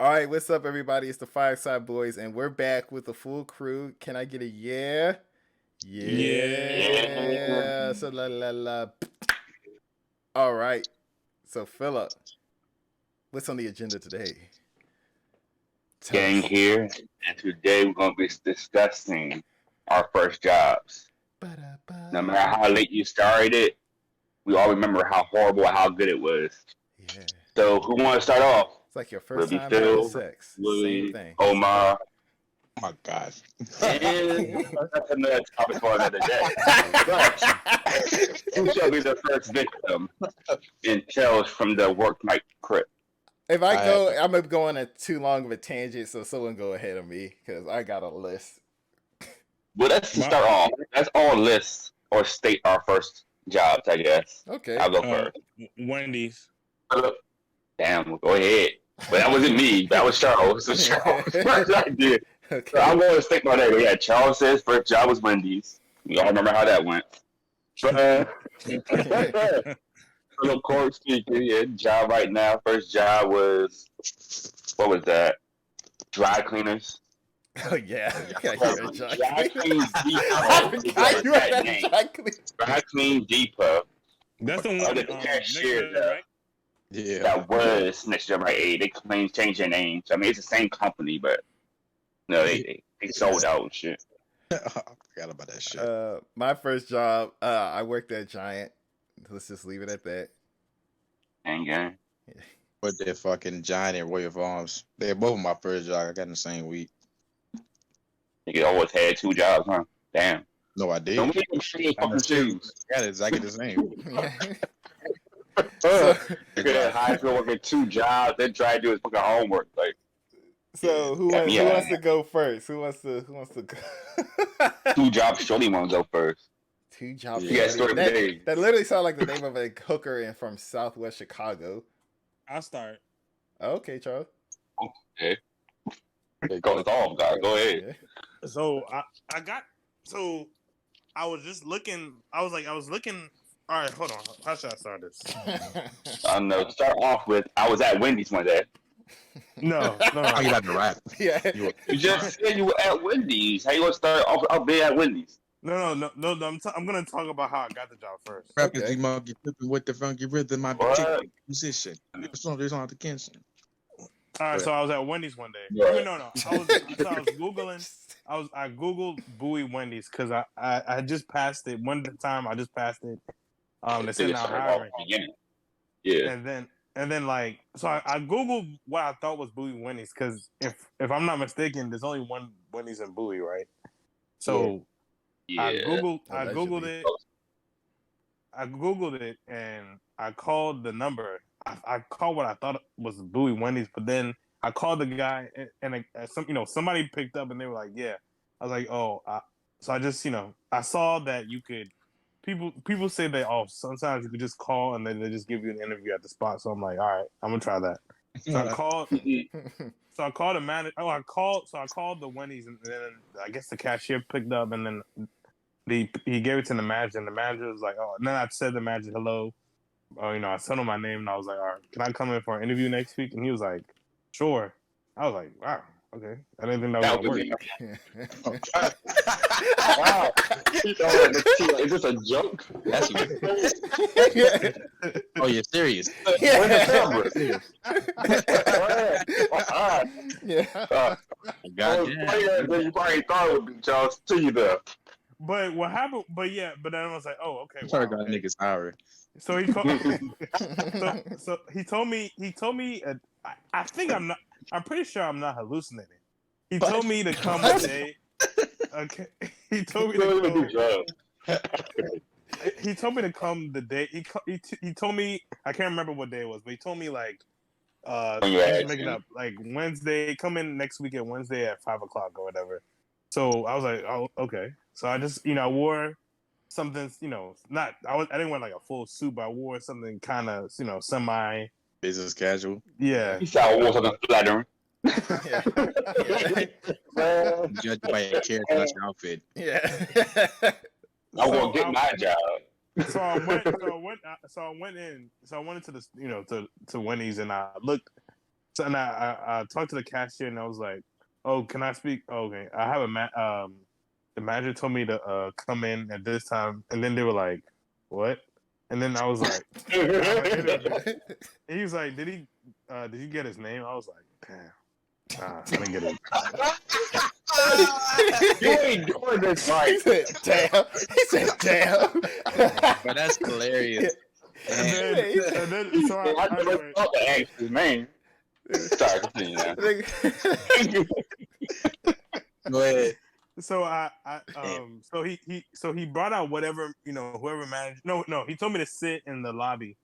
All right, what's up, everybody? It's the Fireside Boyz, and we're back with the full crew. Can I get a yeah? Yeah. Yeah. So la la la. All right. So Philip, what's on the agenda today? Tell Gang us. here, and today we're going to be discussing our first jobs. No Ba-da-ba. matter how late you started it, we all remember how horrible, how good it was. Yeah. So, who want to start off? It's like your Will first it be time having Phil, sex. Same Willie, thing. Omar, Oh my God. and that's another topic for another day. But who shall be the first victim in Tales from the Work Night Crypt? If I go, I'm gonna go on a too long of a tangent, so someone go ahead of me because I got a list. Well, let's just start off. Let's all list or state our first jobs, I guess. Okay. I'll go first. Wendy's. Damn, go ahead. But that wasn't me. That was Charles. So Charles first idea. Okay. So I'm going to stick my name. Yeah, Charles says first job was Wendy's. We all remember how that went. But of course, speaking, yeah, job right now. First job was, what was that? Dry cleaners. Oh yeah. Dry Dry Clean I Depot. forgot you had that dry clean. Dry Clean Depot. That's the Oh, one the next cashier, to it, right? Yeah. That was next to right. Hey, they changed their names. I mean, it's the same company, but no, they sold out and shit. I forgot about that shit. My first job, I worked at Giant. Let's just leave it at that. Gang. But they're fucking Giant and Royal Farms. They're both my first job. I got in the same week. You always had two jobs, huh? Damn. No, I did. Don't make them shitty fucking shoes. I got exactly the same. You could have high school working two jobs, then try to do his fucking homework. Like, So who wants to go first? Who wants to go? two jobs, surely want to go first. Two jobs. Yeah, story of the day. That literally sounds like the name of a hooker from Southwest Chicago. I'll start. Okay, Charles. Okay. Go off, guys. Go ahead. Yeah. So I was just looking. I was looking. All right, hold on. How should I start this? I know. Start off with, I was at Wendy's one day. No. Oh, you got the rap. Yeah. You just said you were at Wendy's. How you gonna start off? I'll be at Wendy's. No. I'm gonna talk about how I got the job first. Rap is the monkey flipping with the funky rhythm. My particular musician. This song is on the Kenson. All right, so I was at Wendy's one day. Right. I mean, no. I was googling. I googled Bowie Wendy's because I just passed it one time. I just passed it. They said now hiring. Yeah. And then like, so I googled what I thought was Bowie Wendy's because if I'm not mistaken, there's only one Wendy's in Bowie, right? So Yeah. I googled Allegedly. it and I called the number. I called what I thought was Bowie Wendy's, but then I called the guy and somebody picked up and they were like, yeah. I was like, oh, so I just I saw that you could. People say that sometimes you could just call and then they just give you an interview at the spot. So I'm like, all right, I'm gonna try that. So I called. So I called the manager. I called the Wendy's, and then I guess the cashier picked up, and then he gave it to the manager, and the manager was like, "Oh." And then I said to the manager, "Hello." I sent him my name, and I was like, "All right, can I come in for an interview next week?" And he was like, "Sure." I was like, "Wow, okay." I didn't think that was gonna work. Wow. Is this a joke? That's you. Oh, you're serious? Where's the camera? Yeah. God, You probably thought it would be Charles T there. But what happened? But then I was like, "Oh, okay." I'm sorry, wow, got okay. niggas hiring. So he called. so he told me. I think I'm not. I'm pretty sure I'm not hallucinating. He told me to come a day. Okay. He told me to come. He told me to come the day. He told me, I can't remember what day it was, but he told me like make it up like Wednesday. Come in next week at Wednesday at 5:00 or whatever. So I was like, oh, okay. So I just I wore something I didn't wear like a full suit, but I wore something kind of semi Business casual. yeah. He said I wore something flattering. Yeah. Judged by your character, not your outfit. Yeah. I'm gonna get my job. So I went into the to Wendy's and I looked. So and I talked to the cashier and I was like, "Oh, can I speak? Okay, I have the manager told me to come in at this time," and then they were like, "What?" And then I was like, "I have an interview." And he was like, "Did you get his name?" I was like, "Damn, I didn't get it." You ain't doing this right. He said, "Damn." He said, "Damn." But that's hilarious. And then so I never anyway, thought to ask his name. Sorry, continue now. Go ahead. so he brought out whatever whoever managed. No, he told me to sit in the lobby,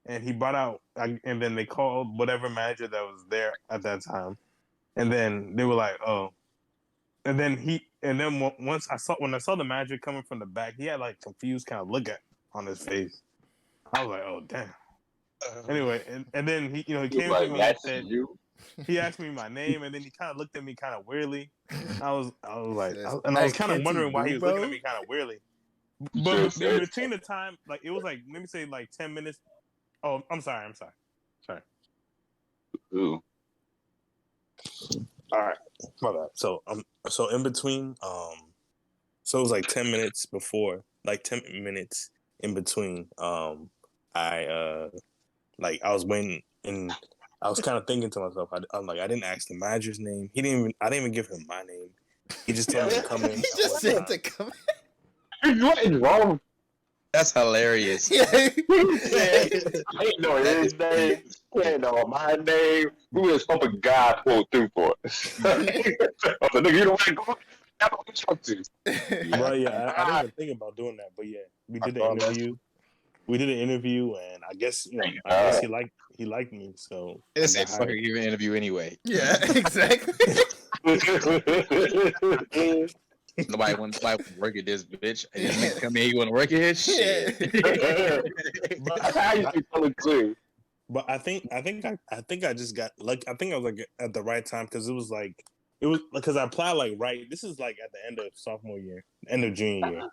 and he brought out and then they called whatever manager that was there at that time, and then they were like, "Oh," and then once when I saw the manager coming from the back, he had like confused kind of look on his face. I was like, "Oh damn." Anyway, and then he came to me and said, he asked me my name, and then he kind of looked at me kind of weirdly. I was like, and I was kind of wondering why he was looking at me kind of weirdly. But in between the time, like it was like maybe say like 10 minutes. Oh, I'm sorry. Ooh. All right, my bad. So in between, so it was like 10 minutes before, like 10 minutes in between. I was waiting, and I was kind of thinking to myself, I'm like, I didn't ask the manager's name. I didn't even give him my name. He just told me to come in. He just said to come What is wrong? That's hilarious. in. I ain't know his name. He ain't know my name. We was hoping God pulled through for us. I was like, nigga, you don't want to go? I don't want to talk to you. Well, yeah, I didn't even think about doing that, but yeah, we did the interview. We did an interview, and I guess he liked me, so It's a fucking even interview anyway. Yeah, exactly. Nobody wants to work at this bitch. And this nigga come here, you want to work here? Shit. How you feeling clear? But I think I just got lucky. I think I was like at the right time because it was because I applied like right. This is like at the end of sophomore year, end of junior year.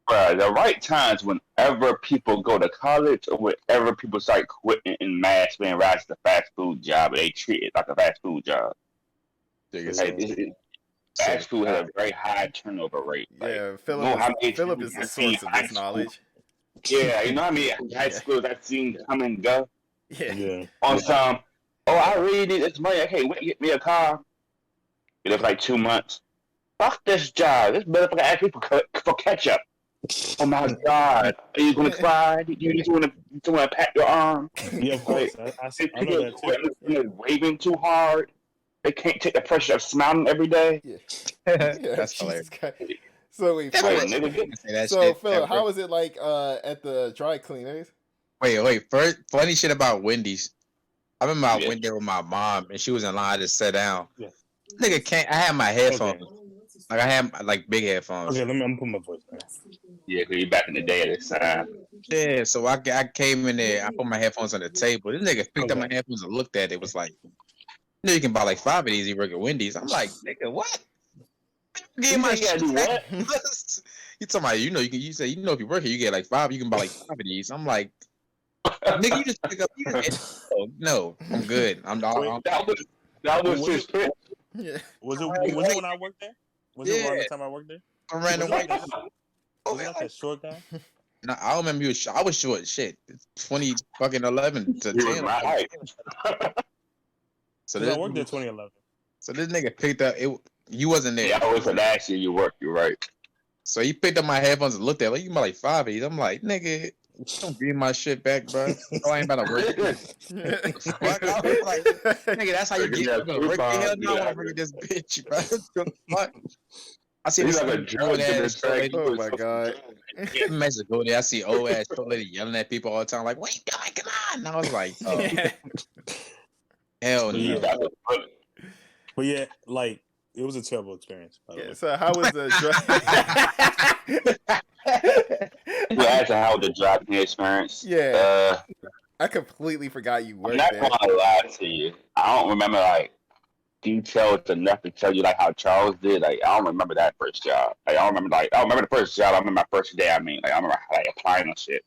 Right, the right times whenever people go to college or whenever people start quitting in mass being rise to fast food job, they treat it like a fast food job. Fast food has a very high turnover rate. Yeah, Philip is the source of this knowledge. Yeah, you know how many high schools I've seen come and go? Yeah. On some, I really need this money. Okay, wait, get me a car. It was like 2 months. Fuck this job. This motherfucker asked me for ketchup. Oh my God! Are you gonna cry? You just want to pat your arm? Yeah, of course. I know that too. Waving too hard. They can't take the pressure of smiling every day. Yeah. That's hilarious. So wait, Phil, how was it like at the dry cleaners? Wait. First, funny shit about Wendy's. I remember I went there with my mom, and she was in line. I just sat down. Yeah. Nigga can't. I had my headphones. Okay. Like I had like big headphones. Okay, I'm put my voice down. Yeah, cause you back in the day at this time. Yeah, so I came in there. I put my headphones on the table. This nigga picked up my headphones and looked at it. It was like, you can buy like 5 of these. You work at Wendy's. I'm like, nigga, what? Get my shit. What? You talking about? You say if you work here, you get like 5. You can buy like 5 of these. I'm like, nigga, you just pick up. No, I'm good. That was his pitch. Yeah. Was it when I worked there? Was it around the time I worked there? I ran away. Was he like a short guy? No, I remember I was short. Shit, 2011 to 10. Right. So I worked there 2011. So this nigga picked up it. You wasn't there. Yeah, I was last year. You worked. You're right. So he picked up my headphones and looked at it. Like, you buy like 5 of these. I'm like, nigga, don't give my shit back, bro. No, I ain't about to work. Like, nigga, that's how you get work. Hell no, I want to work at this bitch, bro. I see this old ass lady. Oh my God. Imagine go there. I see old ass lady yelling at people all the time, like, "What you doing? Come on!" And I was like, "Oh, hell no." But yeah, like it was a terrible experience. So how was the how the driving experience? Yeah. I completely forgot you worked there. I'm not gonna lie to you. I don't remember like details enough to tell you like how Charles did. Like I don't remember that first job. Like I don't remember the first job. I remember my first day. I remember like applying on shit.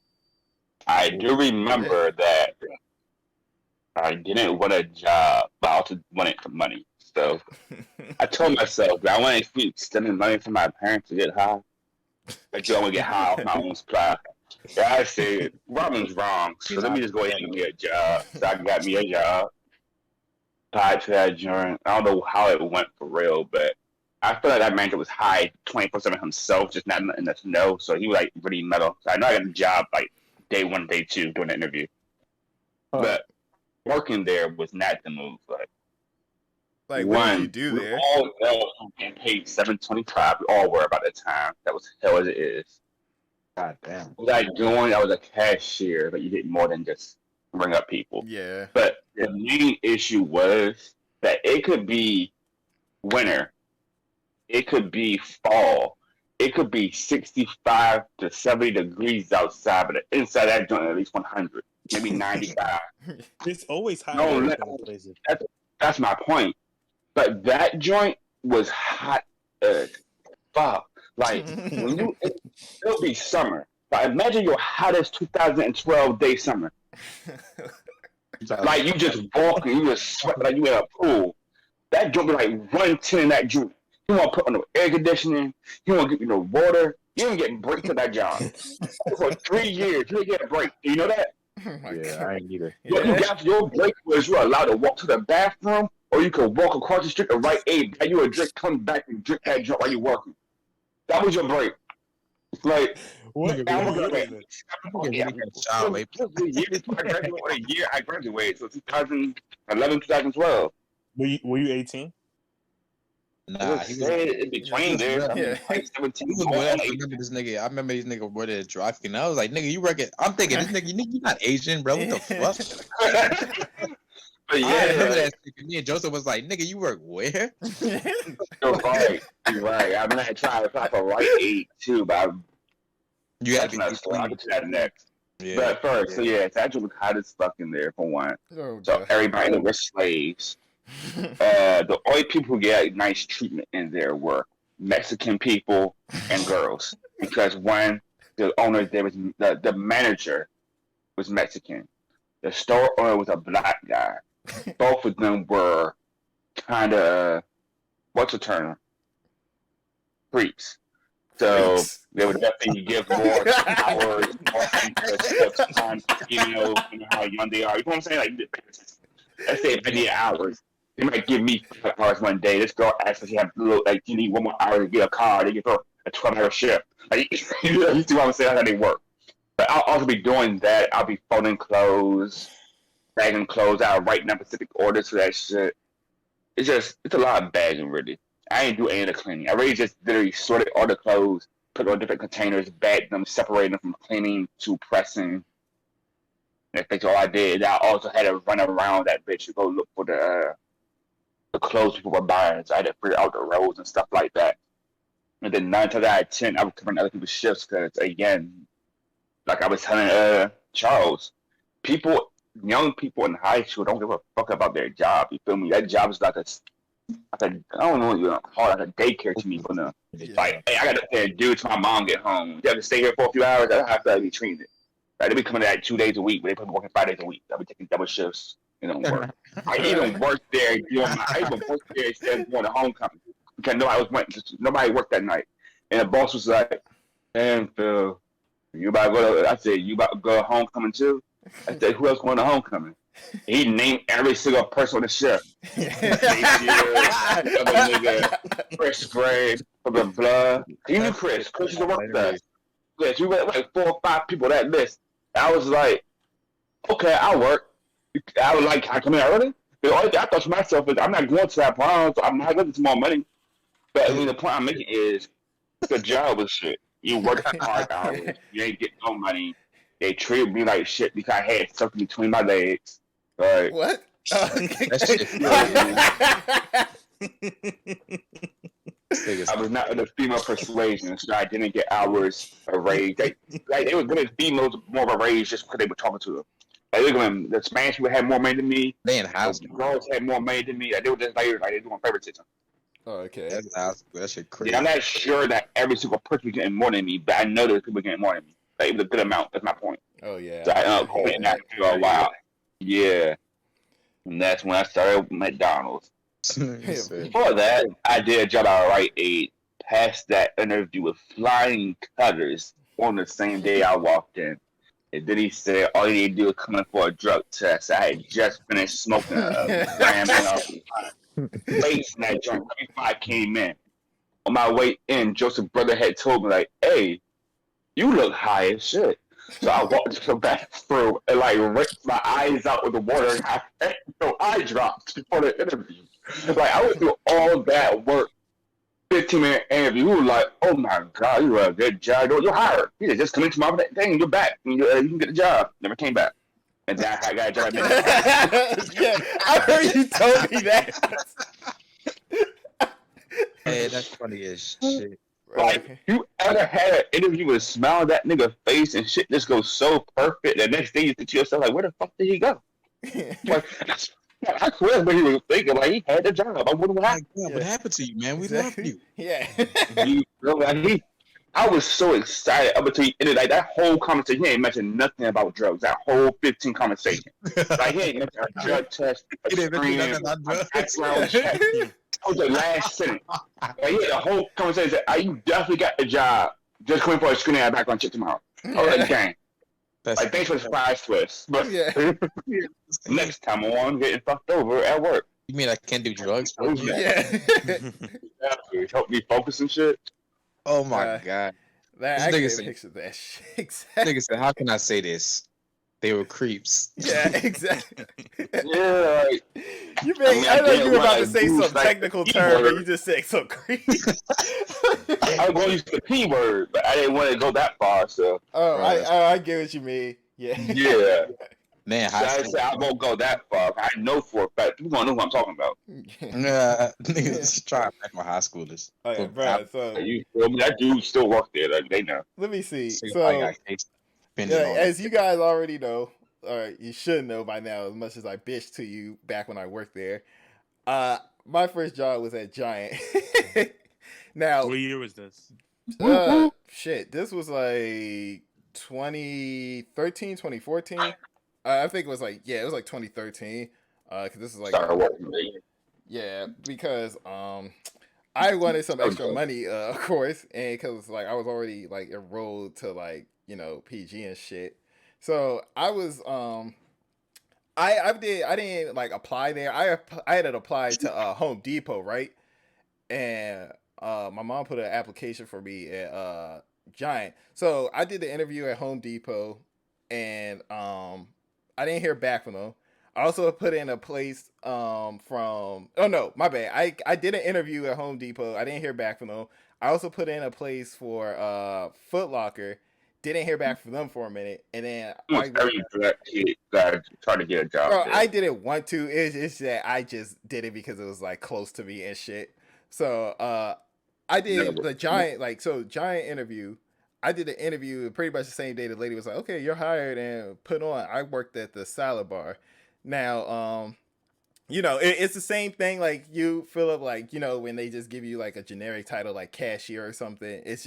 I do remember that I didn't want a job, but I also wanted the money. So I told myself that I want to keep stealing money from my parents to get high. I don't want to get high off my own supply. Yeah, I said, Robin's wrong, so let me just go ahead and get me a job. So I got me a job. Applied to that joint. I don't know how it went for real, but I feel like that manager was high 24/7 himself, just not letting us know. So he was like really metal. So I know I got a job like day 1, day 2 doing the interview. But working there was not the move. Like, what did you do we there? all know getting paid $7.25. We all were about the time. That was hell as it is. God damn. What I doing? I was a cashier, but you did more than just ring up people. Yeah. But the main issue was that it could be winter, it could be fall, it could be 65 to 70 degrees outside, but inside that joint at least 100, maybe 95. It's always hot No, in let- those places. That's my point. But that joint was hot as fuck. Like when it'll be summer. Like imagine your hottest 2012 day summer. Like you just walking, you just sweat like you in a pool. That joint be like 110 in that joint. You want to put on no air conditioning. You want to get no water. You don't get break to that job. For 3 years, you didn't get a break. You know that? Oh my Yeah, God. I ain't either. Your break was you're allowed to walk to the bathroom, or you could walk across the street to Rite Aid, buy you a drink, come back and drink that joint while you're working. That was your break. Like, What? Nigga, I'm really gonna good. Child labor. I graduated, I graduated, so 2011, 2012. Were you 18? Nah, he was. in between there. I mean, Yeah. like 17. He was going with us. on I remember this nigga. I remember these nigga were there driving. And I was like, nigga, you reckon? I'm thinking this nigga, you not Asian, bro. What the fuck? But I remember yeah, that. Shit. Me and Joseph was like, nigga, you work where? you're right. You're right. I mean, I tried to apply for Rite Aid too, but You had that's another story. I'll get to that next. Yeah. But first, so yeah, it's actually was hot as fuck in there for one. Oh, So God. everybody was slaves. The only people who get nice treatment in there were Mexican people and girls, because one, the owner there was the manager was Mexican, the store owner was a black guy. Both of them were kind of what's the term? Freaks. So Freaks. they would definitely give more hours, more interest, time, you know how young they are. You know what I'm saying? Like, let's say if I need hours, they might give me 5 hours one day. This girl asks if she have little, like, you need 1 more hour to get a car. They give her a 12-hour shift. Like, you see what I'm saying? That's how they work. But I'll also be doing that. I'll be folding clothes, bagging clothes out, writing down specific orders for that shit. It's a lot of bagging, really. I ain't do any of the cleaning. I really just literally sorted all the clothes, put on different containers, bagged them, separated them from cleaning to pressing. And that's all I did. I also had to run around that bitch to go look for the clothes people were buying. So I had to figure out the rows and stuff like that. And then 9 times out of 10, I would cover other people's shifts because, again, like I was telling Charles, young people in high school don't give a fuck about their job. You feel me? That job is like I don't know what you call it, like a daycare to me. But like, hey, I got to pay a dude till my mom get home. You have to stay here for a few hours. I have to be treated. Like, they be coming like 2 days a week, but they put me working 5 days a week. I'll be taking double shifts. You know, work. I even worked there instead of going to homecoming because nobody worked that night. And the boss was like, "Damn, Phil, you about to go to?" I said, "You about to go to homecoming too?" I said, "Who else going to homecoming?" He named every single person on the shift. Other nigga, Chris Gray, blah blah. You knew Chris. Chris used to work with us. Yes, we went like 4 or 5 people that list. I was like, okay, I'll work. I was like, can I come in early? The only thing I thought to myself is, I'm not going to that prom, so I'm not looking for more money. But I mean, the point I'm making is, the job was shit. You work hard hours. You ain't getting no money. They treated me like shit because I had something between my legs. Right? What? I was not in the female persuasion, so I didn't get hours a raise. They were giving females more of a raise just because they were talking to them. Like, look at them. The Spanish people had more money than me. They in high The school. girls had more money than me. Like, they were just like they doing favoritism. Oh, okay. That's high school. That shit crazy. Yeah, I'm not sure that every single person was getting more than me, but I know there's people getting more than me. Like, it was a good amount. That's my point. Oh, yeah. So I quit that for a while. Yeah. And that's when I started with McDonald's. Said, Before that, I did a job at Rite Aid. Passed that interview with flying colors on the same day I walked in. And then he said, all you need to do is come in for a drug test. I had just finished smoking a gram of base in that joint right before I came in. On my way in, Joseph's brother had told me, like, hey, you look high as shit. So I walked to the bathroom and, like, ripped my eyes out with the water and I had no eye drops before the interview. Like, I went through all that work. 15-minute interview. You were like, oh my God, you are a good job. You're hired. You just come into my thing, you're back. You can get the job. Never came back. And then I got a job. Yeah, I heard you told me that. hey, that's funny as shit. Like, you ever had an interview with a smile on that nigga's face and shit just goes so perfect, the next day you think to yourself, like, where the fuck did he go? Like, I swear what he was thinking, like, he had the job. I wonder what happened. What happened to you, man? We love you. Yeah. I was so excited up until he ended, like, that whole conversation. He ain't mentioned nothing about drugs. That whole 15 conversation. Like, he ain't mentioned a drug test, a screen, a background check. That was the last sentence. Like, he had a whole conversation. You definitely got the job. Just coming for a screening and a background check tomorrow. I was like, dang. Like, thanks for the surprise twist. But next time I'm getting fucked over at work. You mean I can't do drugs? Yeah. Help me focus and shit. Oh my God. That I can picture that shit. Exactly. Nigga said, how can I say this? They were creeps. Yeah, exactly. Yeah, like, I know you were about to say some technical term, but you just said some creep. I was going to use the P word, but I didn't want to go that far, so. Oh, I get what you mean. Yeah. Yeah. Man, so I said I won't go that far. I know for a fact. People gonna know what I'm talking about. Niggas try to back my high schoolers. Oh, yeah, bro. So that dude still work there. Like, they know. Let me see. So, as you guys already know, or you should know by now, as much as I bitched to you back when I worked there, my first job was at Giant. Now, what year was this? Shit, this was like 2013, 2014. I think it was like, it was like 2013. Cause this is like, yeah, because I wanted some extra money, of course, and because like I was already like enrolled to like PG and shit. So I was I didn't like apply there. I had applied to Home Depot, right? And my mom put an application for me at Giant. So I did the interview at Home Depot, and I didn't hear back from them. I also put in a place from, oh no, my bad. I did an interview at Home Depot. I didn't hear back from them. I also put in a place for Foot Locker. Didn't hear back from them for a minute. And then I tried to get a job. Bro, I didn't want to. It's that I just did it because it was like close to me and shit. So I did the Giant, Giant interview. I did the interview pretty much the same day. The lady was like, okay, you're hired and put on. I worked at the salad bar. Now, it's the same thing. Like you, Philip, like, when they just give you like a generic title, like cashier or something, it's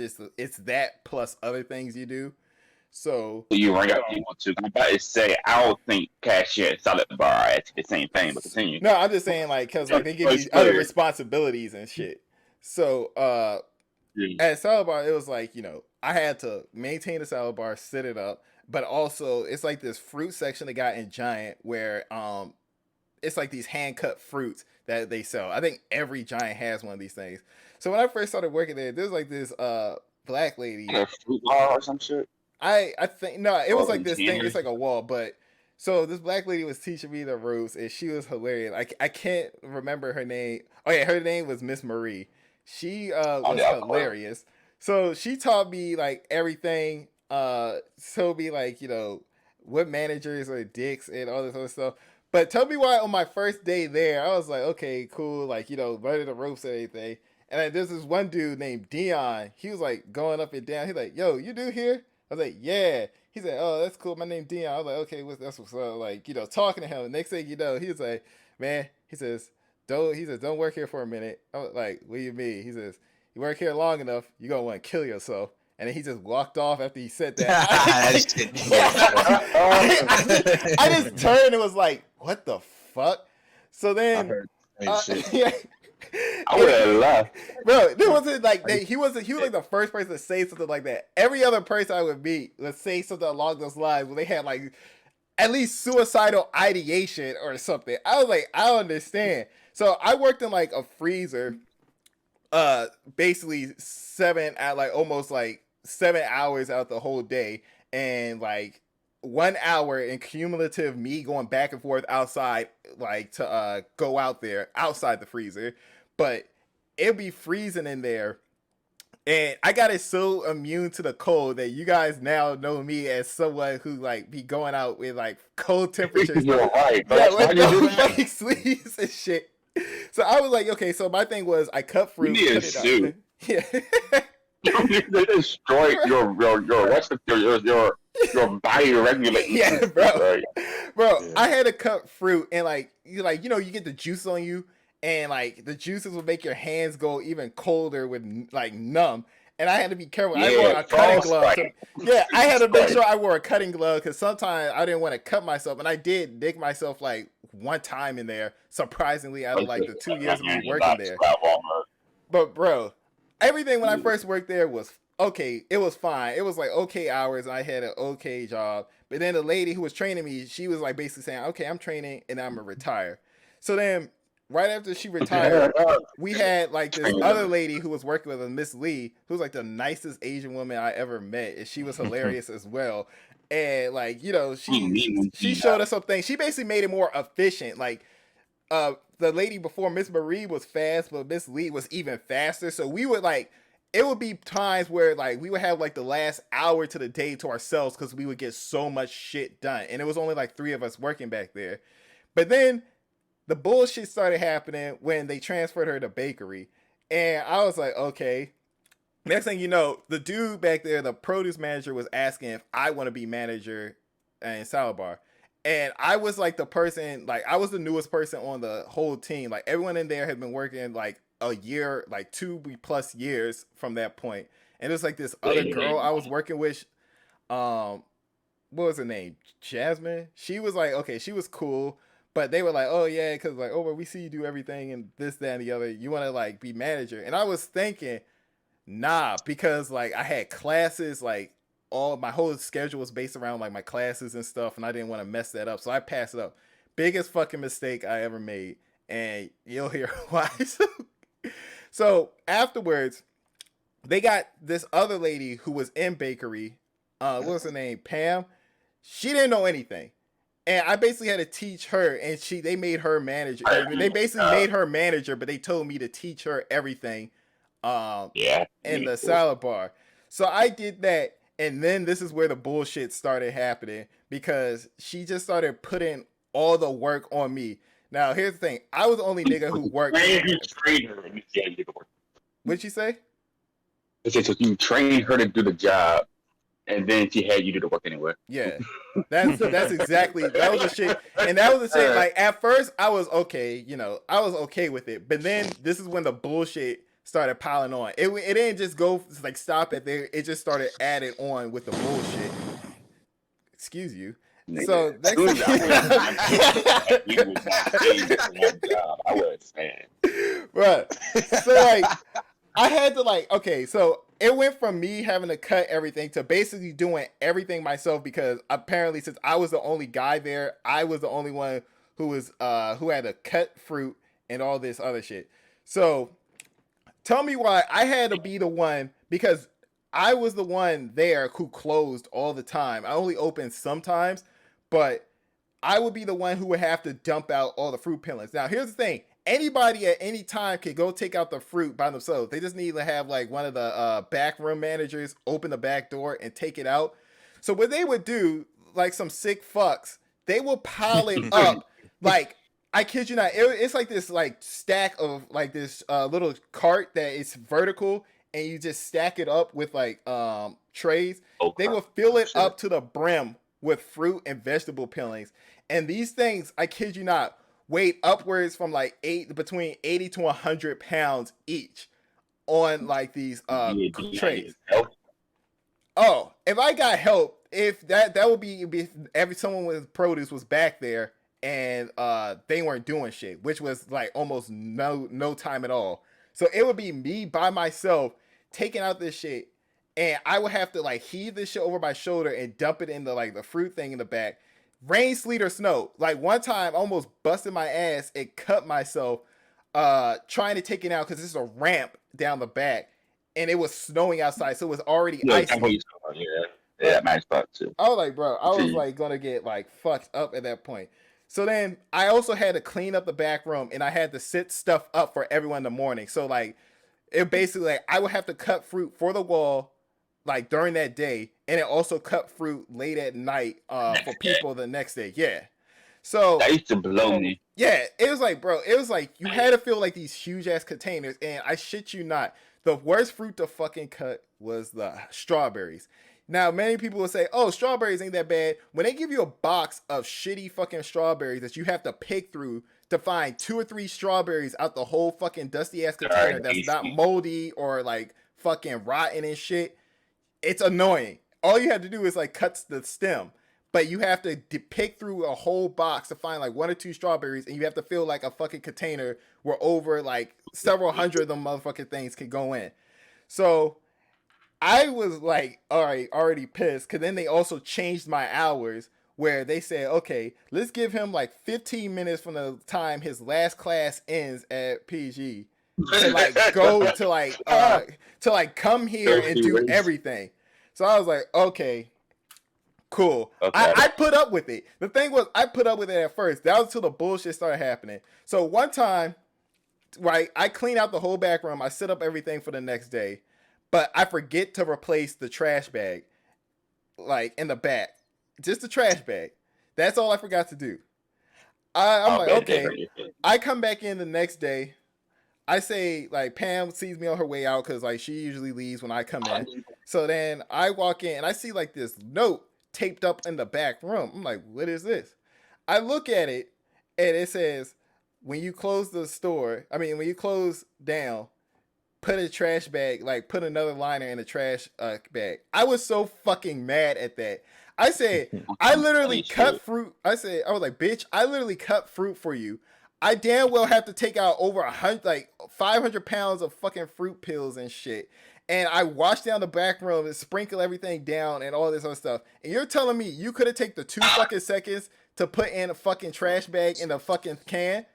that plus other things you do. So you ring up people too. I'm about to say, I don't think cashier and salad bar are actually the same thing, but continue. No, I'm just saying like, cause like they give you other responsibilities and shit. So, at salad bar, it was like, I had to maintain the salad bar, set it up, but also it's like this fruit section they got in Giant where it's like these hand cut fruits that they sell. I think every Giant has one of these things. So when I first started working there was like this black lady. A fruit bar or some shit? I think no, it was like this thing. It's like a wall, but so this black lady was teaching me the ropes, and she was hilarious. I can't remember her name. Oh yeah, her name was Miss Marie. She was hilarious. So she taught me like everything. Told me like what managers are dicks and all this other stuff. But tell me why on my first day there, I was like, okay, cool, like running the ropes and everything. And then there's this one dude named Dion. He was like going up and down. He's like, yo, you do here? I was like, yeah. He said, oh, that's cool. My name's Dion. I was like, okay, that's what's up. Like, talking to him. The next thing you know, he was like, man, he says, don't work here for a minute. I was like, what do you mean? He says, you work here long enough, you're going to want to kill yourself. And then he just walked off after he said that. I just turned and was like, what the fuck? So then, yeah. I would have left. Bro, there wasn't like he was like the first person to say something like that. Every other person I would meet would say something along those lines where they had like at least suicidal ideation or something. I was like, I don't understand. So I worked in like a freezer, basically almost 7 hours out the whole day, and like 1 hour in cumulative me going back and forth outside, like to go out there outside the freezer, but it'd be freezing in there. And I got it so immune to the cold that you guys now know me as someone who like be going out with like cold temperatures. You're right. Yeah, with no fucking sleeves and shit. So I was like, okay, so my thing was I cut fruit. You need a suit. Yeah. They destroy your body regulating. Yeah, bro. Bro, yeah. I had to cut fruit and you get the juice on you. And like the juices will make your hands go even colder with like numb. And I had to be careful. Yeah, I wore a cutting glove. So, I had to make sure I wore a cutting glove because sometimes I didn't want to cut myself. And I did nick myself like one time in there, surprisingly, out of like the 2 years of me working there. But bro, everything when I first worked there was okay. It was fine. It was like okay hours. And I had an okay job. But then the lady who was training me, she was like basically saying, okay, I'm training and I'm going to retire. So then right after she retired, we had like this other lady who was working with Miss Lee, who was like the nicest Asian woman I ever met, and she was hilarious as well. And like she showed us some things. She basically made it more efficient. Like the lady before, Miss Marie, was fast, but Miss Lee was even faster. So we would it would be times where like we would have like the last hour to the day to ourselves because we would get so much shit done, and it was only like 3 of us working back there. But then the bullshit started happening when they transferred her to bakery. And I was like, okay. Next thing you know, the dude back there, the produce manager, was asking if I want to be manager in Salad Bar. And I was like the person, like I was the newest person on the whole team. Like everyone in there had been working like a year, like 2+ years from that point. And it was like this other girl I was working with. What was her name? Jasmine. She was like, okay, she was cool. But they were like, oh, yeah, because like, oh, well, we see you do everything and this, that, and the other. You want to like be manager. And I was thinking, nah, because like I had classes, like my whole schedule was based around like my classes and stuff. And I didn't want to mess that up. So I passed it up. Biggest fucking mistake I ever made. And you'll hear why. So afterwards, they got this other lady who was in bakery. What was her name? Pam. She didn't know anything. And I basically had to teach her, and they made her manager. They basically made her manager, but they told me to teach her everything in the salad bar. So I did that, and then this is where the bullshit started happening because she just started putting all the work on me. Now, here's the thing. I was the only nigga who worked. What'd she say? So you trained her to do the job. And then she had you do the work anyway. Yeah, that's exactly, that was the shit. And that was the shit. Like at first, I was okay, I was okay with it. But then this is when the bullshit started piling on. It didn't just go like stop it there. It just started added on with the bullshit. Excuse you. So next thing, I was saying, right. So like, I had to like, okay, so it went from me having to cut everything to basically doing everything myself because apparently since I was the only guy there, I was the only one who had to cut fruit and all this other shit. So tell me why I had to be the one, because I was the one there who closed all the time. I only opened sometimes, but I would be the one who would have to dump out all the fruit peelings. Now here's the thing. Anybody at any time could go take out the fruit by themselves. They just need to have like one of the back room managers open the back door and take it out. So what they would do, like some sick fucks, they will pile it up. Like, I kid you not, it's like this like stack of like this little cart that is vertical, and you just stack it up with like trays. They will fill it up to the brim with fruit and vegetable peelings. And these things, I kid you not, weighed upwards from like between 80 to 100 pounds each on like these trays. Oh, if I got help, if that would be if someone with produce was back there and they weren't doing shit, which was like almost no time at all. So it would be me by myself taking out this shit, and I would have to like heave this shit over my shoulder and dump it in the like the fruit thing in the back. Rain, sleet, or snow. Like one time, I almost busted my ass and cut myself trying to take it out because this is a ramp down the back, and it was snowing outside, so it was already icy. Yeah, my spot too. I was like, bro, I was like gonna get like fucked up at that point. So then I also had to clean up the back room, and I had to sit stuff up for everyone in the morning. So like, it basically like I would have to cut fruit for the wall, like during that day, and it also cut fruit late at night for people the next day. Yeah. So that used to blow me. Yeah, it was like, bro, it was like you had to fill like these huge ass containers, and I shit you not, the worst fruit to fucking cut was the strawberries. Now, many people will say, oh, strawberries ain't that bad. When they give you a box of shitty fucking strawberries that you have to pick through to find 2 or 3 strawberries out the whole fucking dusty ass container that's not moldy or like fucking rotten and shit, it's annoying. All you have to do is like cut the stem, but you have to pick through a whole box to find like 1 or 2 strawberries, and you have to fill like a fucking container where over like several hundred of them motherfucking things can go in. So I was like, all right, already pissed, because then they also changed my hours where they said, okay, let's give him like 15 minutes from the time his last class ends at PG to like go to like come here and do everything. So I was like, okay, cool. Okay. I put up with it. The thing was, I put up with it at first. That was until the bullshit started happening. So one time, right, I clean out the whole back room. I set up everything for the next day. But I forget to replace the trash bag, like in the back, just the trash bag. That's all I forgot to do. I'm like, okay. I come back in the next day. I say, like, Pam sees me on her way out because like she usually leaves when I come in. So then I walk in and I see like this note taped up in the back room. I'm like, what is this? I look at it and it says, when you close down, put a trash bag, like put another liner in a trash bag. I was so fucking mad at that. I said, I literally cut fruit. I was like, bitch, I literally cut fruit for you. I damn well have to take out over 500 pounds of fucking fruit peels and shit. And I wash down the back room and sprinkle everything down and all this other stuff. And you're telling me you could have taken the 2 fucking seconds to put in a fucking trash bag in a fucking can?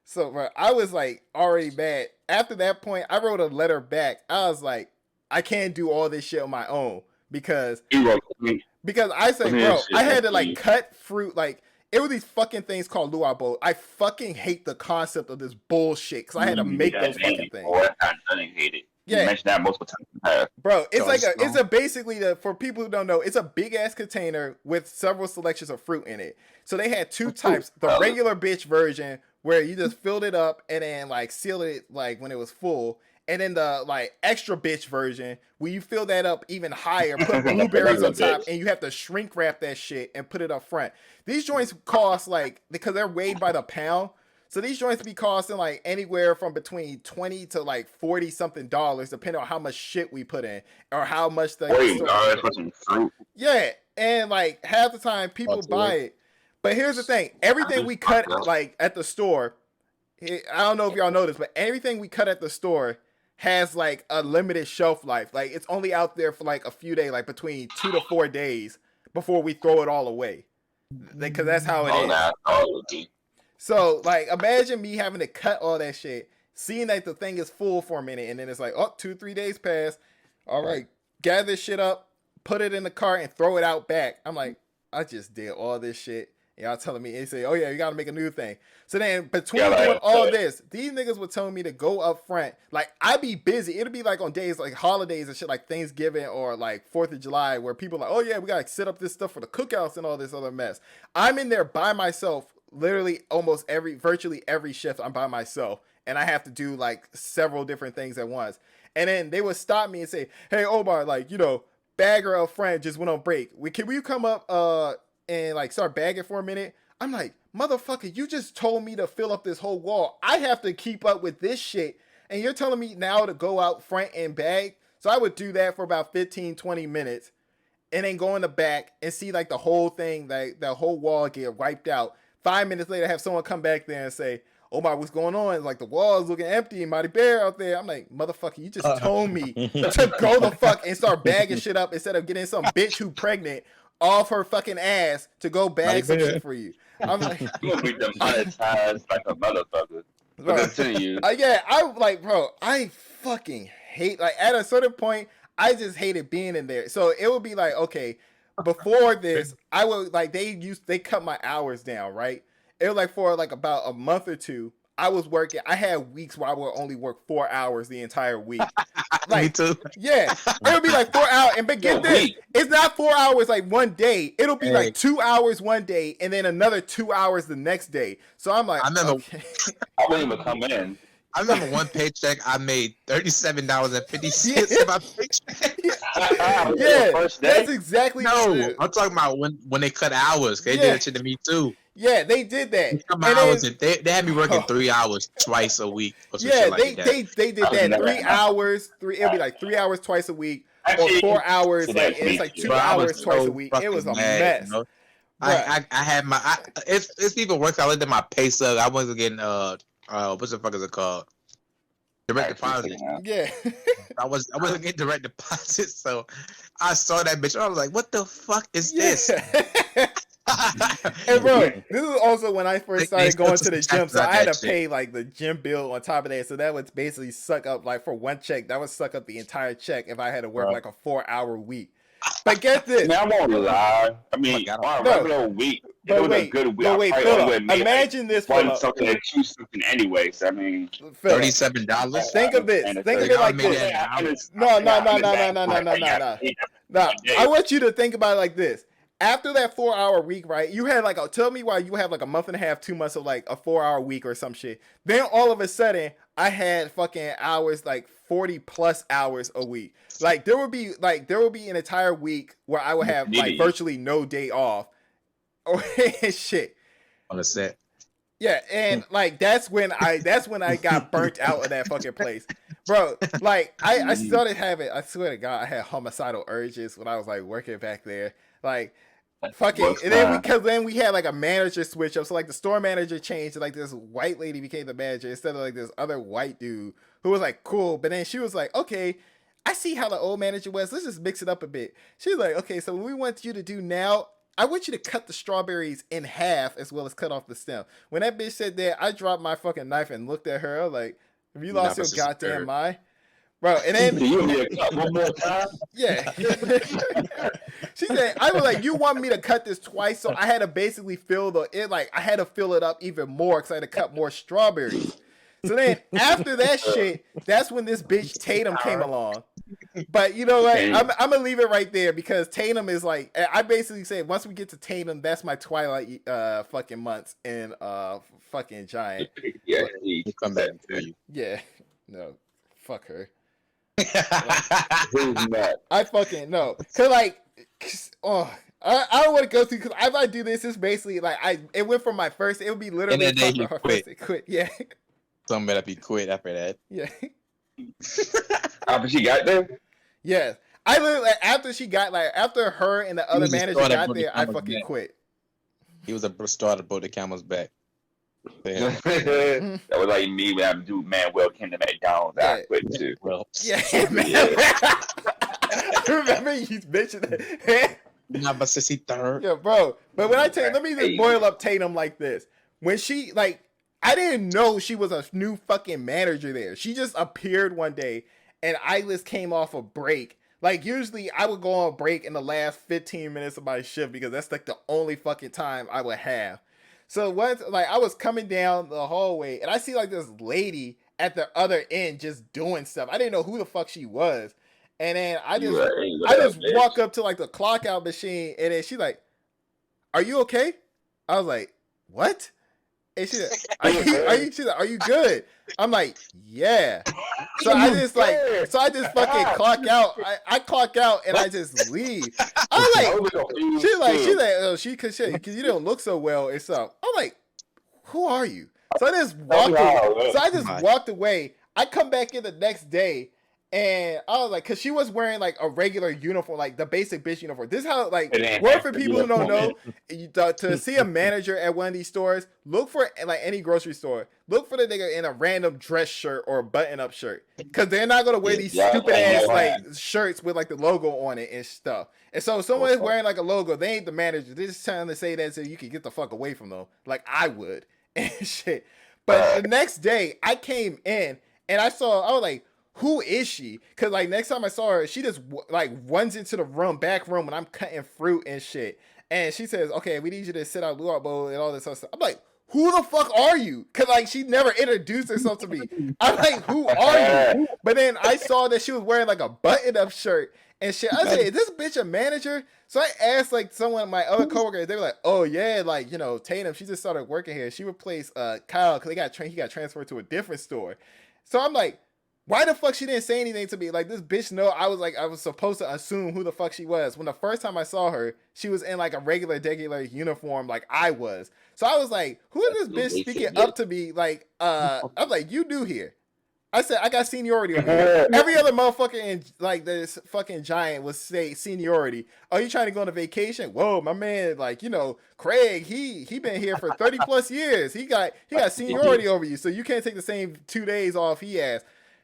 So, bro, I was like already mad. After that point, I wrote a letter back. I was like, I can't do all this shit on my own because I said, bro, I had to like cut fruit. Like, it was these fucking things called luau bowl. I fucking hate the concept of this bullshit because I had to make those fucking things. I hate it. Yeah, you mentioned that multiple times. Bro, it's basically for people who don't know, it's a big ass container with several selections of fruit in it. So they had 2 types: the regular bitch version, where you just filled it up and then like sealed it like when it was full, and then the like extra bitch version where you fill that up even higher, put blueberries on top, and you have to shrink wrap that shit and put it up front. These joints cost like, because they're weighed by the pound, so these joints be costing like anywhere from between $20 to like $40 something, depending on how much shit we put in or how much the yeah, and like half the time people buy it. But here's the thing: everything we cut like at the store, I don't know if y'all know this, but everything we cut at the store has like a limited shelf life. Like, it's only out there for like a few days, like between 2 to 4 days before we throw it all away. Because that's how it is. So like, imagine me having to cut all that shit, seeing that the thing is full for a minute, and then it's like, oh, 2-3 days pass. All right, gather this shit up, put it in the cart, and throw it out back. I'm like, I just did all this shit. Y'all telling me, they say, oh yeah, you gotta make a new thing. So then between doing all this, these niggas were telling me to go up front. Like, I'd be busy. It'll be like on days like holidays and shit, like Thanksgiving or like 4th of July, where people are like, oh yeah, we gotta set up this stuff for the cookouts and all this other mess. I'm in there by myself, literally virtually every shift I'm by myself. And I have to do like several different things at once. And then they would stop me and say, hey Omar, like, Bagger of friend just went on break. Can you come up and like start bagging for a minute? I'm like, motherfucker, you just told me to fill up this whole wall. I have to keep up with this shit, and you're telling me now to go out front and bag? So I would do that for about 15-20 minutes and then go in the back and see like the whole thing, like the whole wall get wiped out. 5 minutes later, have someone come back there and say, "Oh my, what's going on?" It's like the wall's looking empty, Mighty Bear out there. I'm like, motherfucker, you just told me to go the fuck and start bagging shit up instead of getting some bitch who pregnant off her fucking ass to go bag some shit for you. I'm like, you gonna be demonetized like a motherfucker. Continue. Yeah, I like, bro. I fucking hate. Like at a certain point, I just hated being in there. So it would be like, okay, before this, I would like they cut my hours down, right? It was like for like about a month or two, I was working. I had weeks where I would only work 4 hours the entire week. Like, Me too. Yeah, it would be like 4 hours. And but get this, it's not 4 hours like one day. It'll be like 2 hours one day and then another 2 hours the next day. So I'm like, I remember, okay. I wouldn't even come in. I remember one paycheck I made $37.50 in my paycheck. Yeah, that's exactly no. I'm talking about when they cut hours. They did that shit to me too. Yeah, they did that. They cut my hours and they had me working 3 hours twice a week. Yeah, they did that 3 hours. It'd be like 3 hours twice a week, or 4 hours. Like it's like 2 hours twice a week. It was a mess. You know? I had my. It's even worse. I looked at my pay stub. I wasn't getting what the fuck is it called? Direct deposit. Yeah. I wasn't getting direct deposit, so I saw that bitch. I was like, "What the fuck is this?" And bro, this is also when I first started going to the gym, so I had to pay like the gym bill on top of that. So that would basically suck up like for one check, that would suck up the entire check if I had to work like a 4-hour week. But get this. Man, I won't lie. I mean, on a regular week, it was a good week. Wait, Philip, imagine this, Philip. Something and choose something anyways. I mean, $37. Think of this. Think of it like this. No. I want you to think about it like this. After that 4-hour week, right? You had like tell me why you have like a month and a half, 2 months of like a 4-hour week or some shit. Then all of a sudden, I had fucking hours like 40 plus hours a week. Like there would be an entire week where I would have like virtually no day off or shit on the set. Yeah, and like that's when I got burnt out of that fucking place, bro. Like I started having, I swear to God, I had homicidal urges when I was like working back there, like. Fucking, and then we had like a manager switch up, so like the store manager changed, and like this white lady became the manager instead of like this other white dude who was like cool, but then she was like, okay, I see how the old manager was, let's just mix it up a bit. She was like, okay, so what we want you to do now, I want you to cut the strawberries in half as well as cut off the stem. When that bitch said that, I dropped my fucking knife and looked at her. I was like, have you lost your goddamn mind? Bro, and then one more time. Yeah. She said, I was like, you want me to cut this twice? So I had to basically fill I had to fill it up even more because I had to cut more strawberries. So then after that shit, that's when this bitch Tatum came along. But you know what? I'm gonna leave it right there because Tatum is like, I basically said once we get to Tatum, that's my Twilight fucking months in fucking Giant. Yeah, we'll come back and tell you. Yeah. No. Fuck her. Who's mad? I fucking know. Cause like, I don't want to go through because if I do this, it's basically like it went from my first. It would be literally and then you quit. Yeah. Something better be quit after that. Yeah. After she got there. Yeah. I literally after her and the other manager got there, I fucking quit. He was a star to put the camel's back. That was like me when I do Manuel came to McDonald's. I quit too. Yeah, man. Remember you mentioned that. Not but sissy third. Yeah, bro. But when I tell you, let me just boil up Tatum like this. When she I didn't know she was a new fucking manager there. She just appeared one day and I just came off a break. Like usually I would go on break in the last 15 minutes of my shift because that's like the only fucking time I would have. So once, I was coming down the hallway and I see like this lady at the other end just doing stuff. I didn't know who the fuck she was, and then I just walk up to like the clock out machine, and then she's like, "Are you okay?" I was like, "What?" And she's like, "Are you good?" I'm like, "Yeah." So I just fucking clock out. I clock out and I just leave. I'm like, she's like, oh, because you don't look so well and stuff. I'm like, who are you? So I just walked away. I come back in the next day And I was like, cause she was wearing like a regular uniform, like the basic bitch uniform. This is how, like, work for people who don't know, to see a manager at one of these stores, look for, like, any grocery store, look for the nigga in a random dress shirt or a button-up shirt, cause they're not gonna wear these stupid ass like shirts with like the logo on it and stuff. And so if someone is wearing like a logo, they ain't the manager. They're just trying to say that so you can get the fuck away from them, like I would and shit. But the next day, I came in and I was like, who is she? Because, like, next time I saw her, she just, like, runs into the back room when I'm cutting fruit and shit. And she says, okay, we need you to sit out luau bowl and all this other stuff. I'm like, who the fuck are you? Because, like, she never introduced herself to me. I'm like, who are you? But then I saw that she was wearing, like, a button-up shirt and shit. I said, is this bitch a manager? So I asked, like, someone, my other coworkers, they were like, oh, yeah, like, you know, Tatum, she just started working here. She replaced Kyle because he got transferred to a different store. So I'm like, why the fuck she didn't say anything to me? Like, this bitch know I was supposed to assume who the fuck she was. When the first time I saw her, she was in like a regular uniform like I was. So I was like, who is this bitch speaking up to me? Like, I'm like, you new here. I said, I got seniority over here. Every other motherfucker in like this fucking giant would say seniority. Oh, you trying to go on a vacation? Whoa, my man, like, you know, Craig, he been here for 30 plus years. He got seniority over you. So you can't take the same 2 days off he has.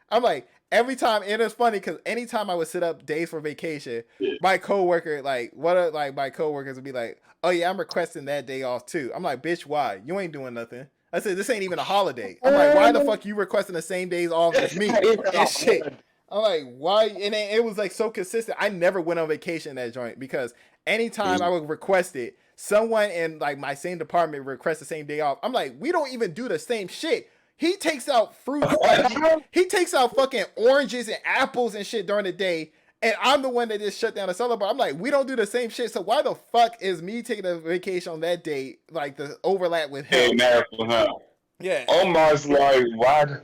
I'm like, every time, and it's funny because anytime I would sit up days for vacation, my coworker, my coworkers would be like, oh yeah, I'm requesting that day off too. I'm like, bitch, why? You ain't doing nothing. I said, this ain't even a holiday. I'm like, why the fuck you requesting the same days off as me and shit? I'm like, why? And it was like so consistent. I never went on vacation in that joint because anytime I would request it, someone in like my same department would request the same day off. I'm like, we don't even do the same shit. He takes out fruits, like, he takes out fucking oranges and apples and shit during the day, and I'm the one that just shut down the cellar bar. I'm like, we don't do the same shit, so why the fuck is me taking a vacation on that day, like, the overlap with him? Yeah. Almost like, why?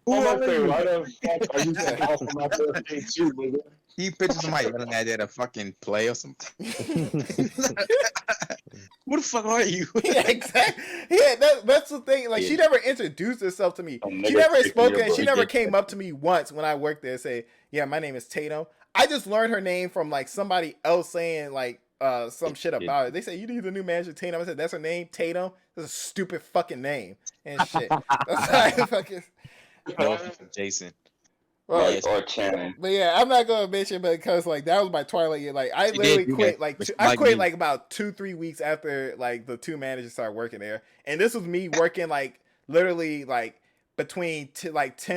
Almost like, why the fuck are you taking off on my birthday too, nigga? He pictures somebody yelling at that a fucking play or something. Who the fuck are you? Yeah, exactly. Yeah, that's the thing. Like, she never introduced herself to me. She never spoken. She never came up to me once when I worked there and say, yeah, my name is Tatum. I just learned her name from, like, somebody else saying, like, some shit about it. They say, you need the new manager, Tatum. I said, that's her name, Tatum? That's a stupid fucking name and shit. That's how I fucking... Jason. Well, but yeah, I'm not gonna mention because like that was my twilight year. Like I literally quit. Like I quit like about 2-3 weeks after like the two managers started working there, and this was me working like literally like between 10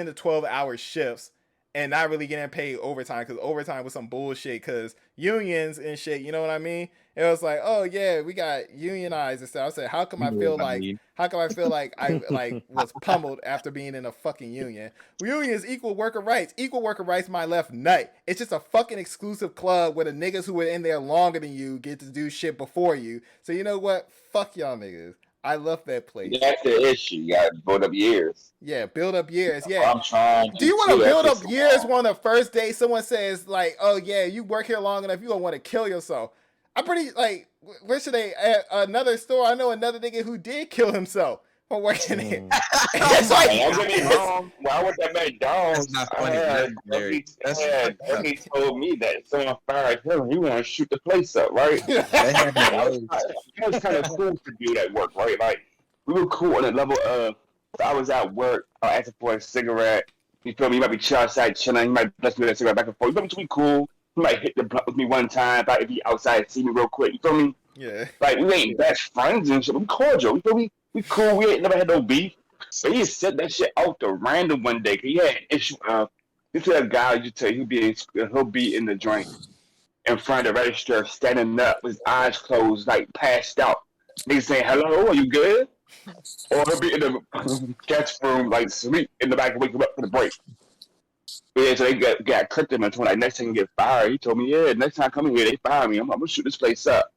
to 12 hour shifts, and not really getting paid overtime because overtime was some bullshit because unions and shit. You know what I mean? It was like, oh yeah, we got unionized and stuff. I said, how come I feel like I like was pummeled after being in a fucking union? Unions equal worker rights. Equal worker rights, my left nut. It's just a fucking exclusive club where the niggas who were in there longer than you get to do shit before you. So you know what? Fuck y'all niggas. I love that place. That's the issue. You gotta build up years. Yeah, build up years. Yeah. I'm trying. Do you want to build up years when on the first day someone says like, oh yeah, you work here long enough, you gonna want to kill yourself? I'm pretty like, where should they? At another store, I know another nigga who did kill himself for working there. It's like, why would that man down? That's not funny. He told me that someone fired him. He want to shoot the place up, right? It was kind of cool to do that work, right? Like we were cool on the level of I was at work, asking for a cigarette. You feel me? He might be chill outside chilling. He might bless me with a cigarette back and forth. You feel me? To be cool. He might hit the blunt with me one time, if he outside see me real quick. You feel me? Yeah. Like we ain't best friends and shit. We cordial. You feel me? We cool. We ain't never had no beef. But he said that shit out the random one day. Cause he had an issue. This is a guy you tell he'll be in the joint in front of the register, standing up with his eyes closed, like passed out. Niggas saying, "Hello, are you good?" Or he'll be in the guest room, like sleep in the back and wake him up for the break. Yeah, so they got clipped him and told like next time you get fired. He told me, yeah, next time I come in here, they fire me. I'm gonna shoot this place up.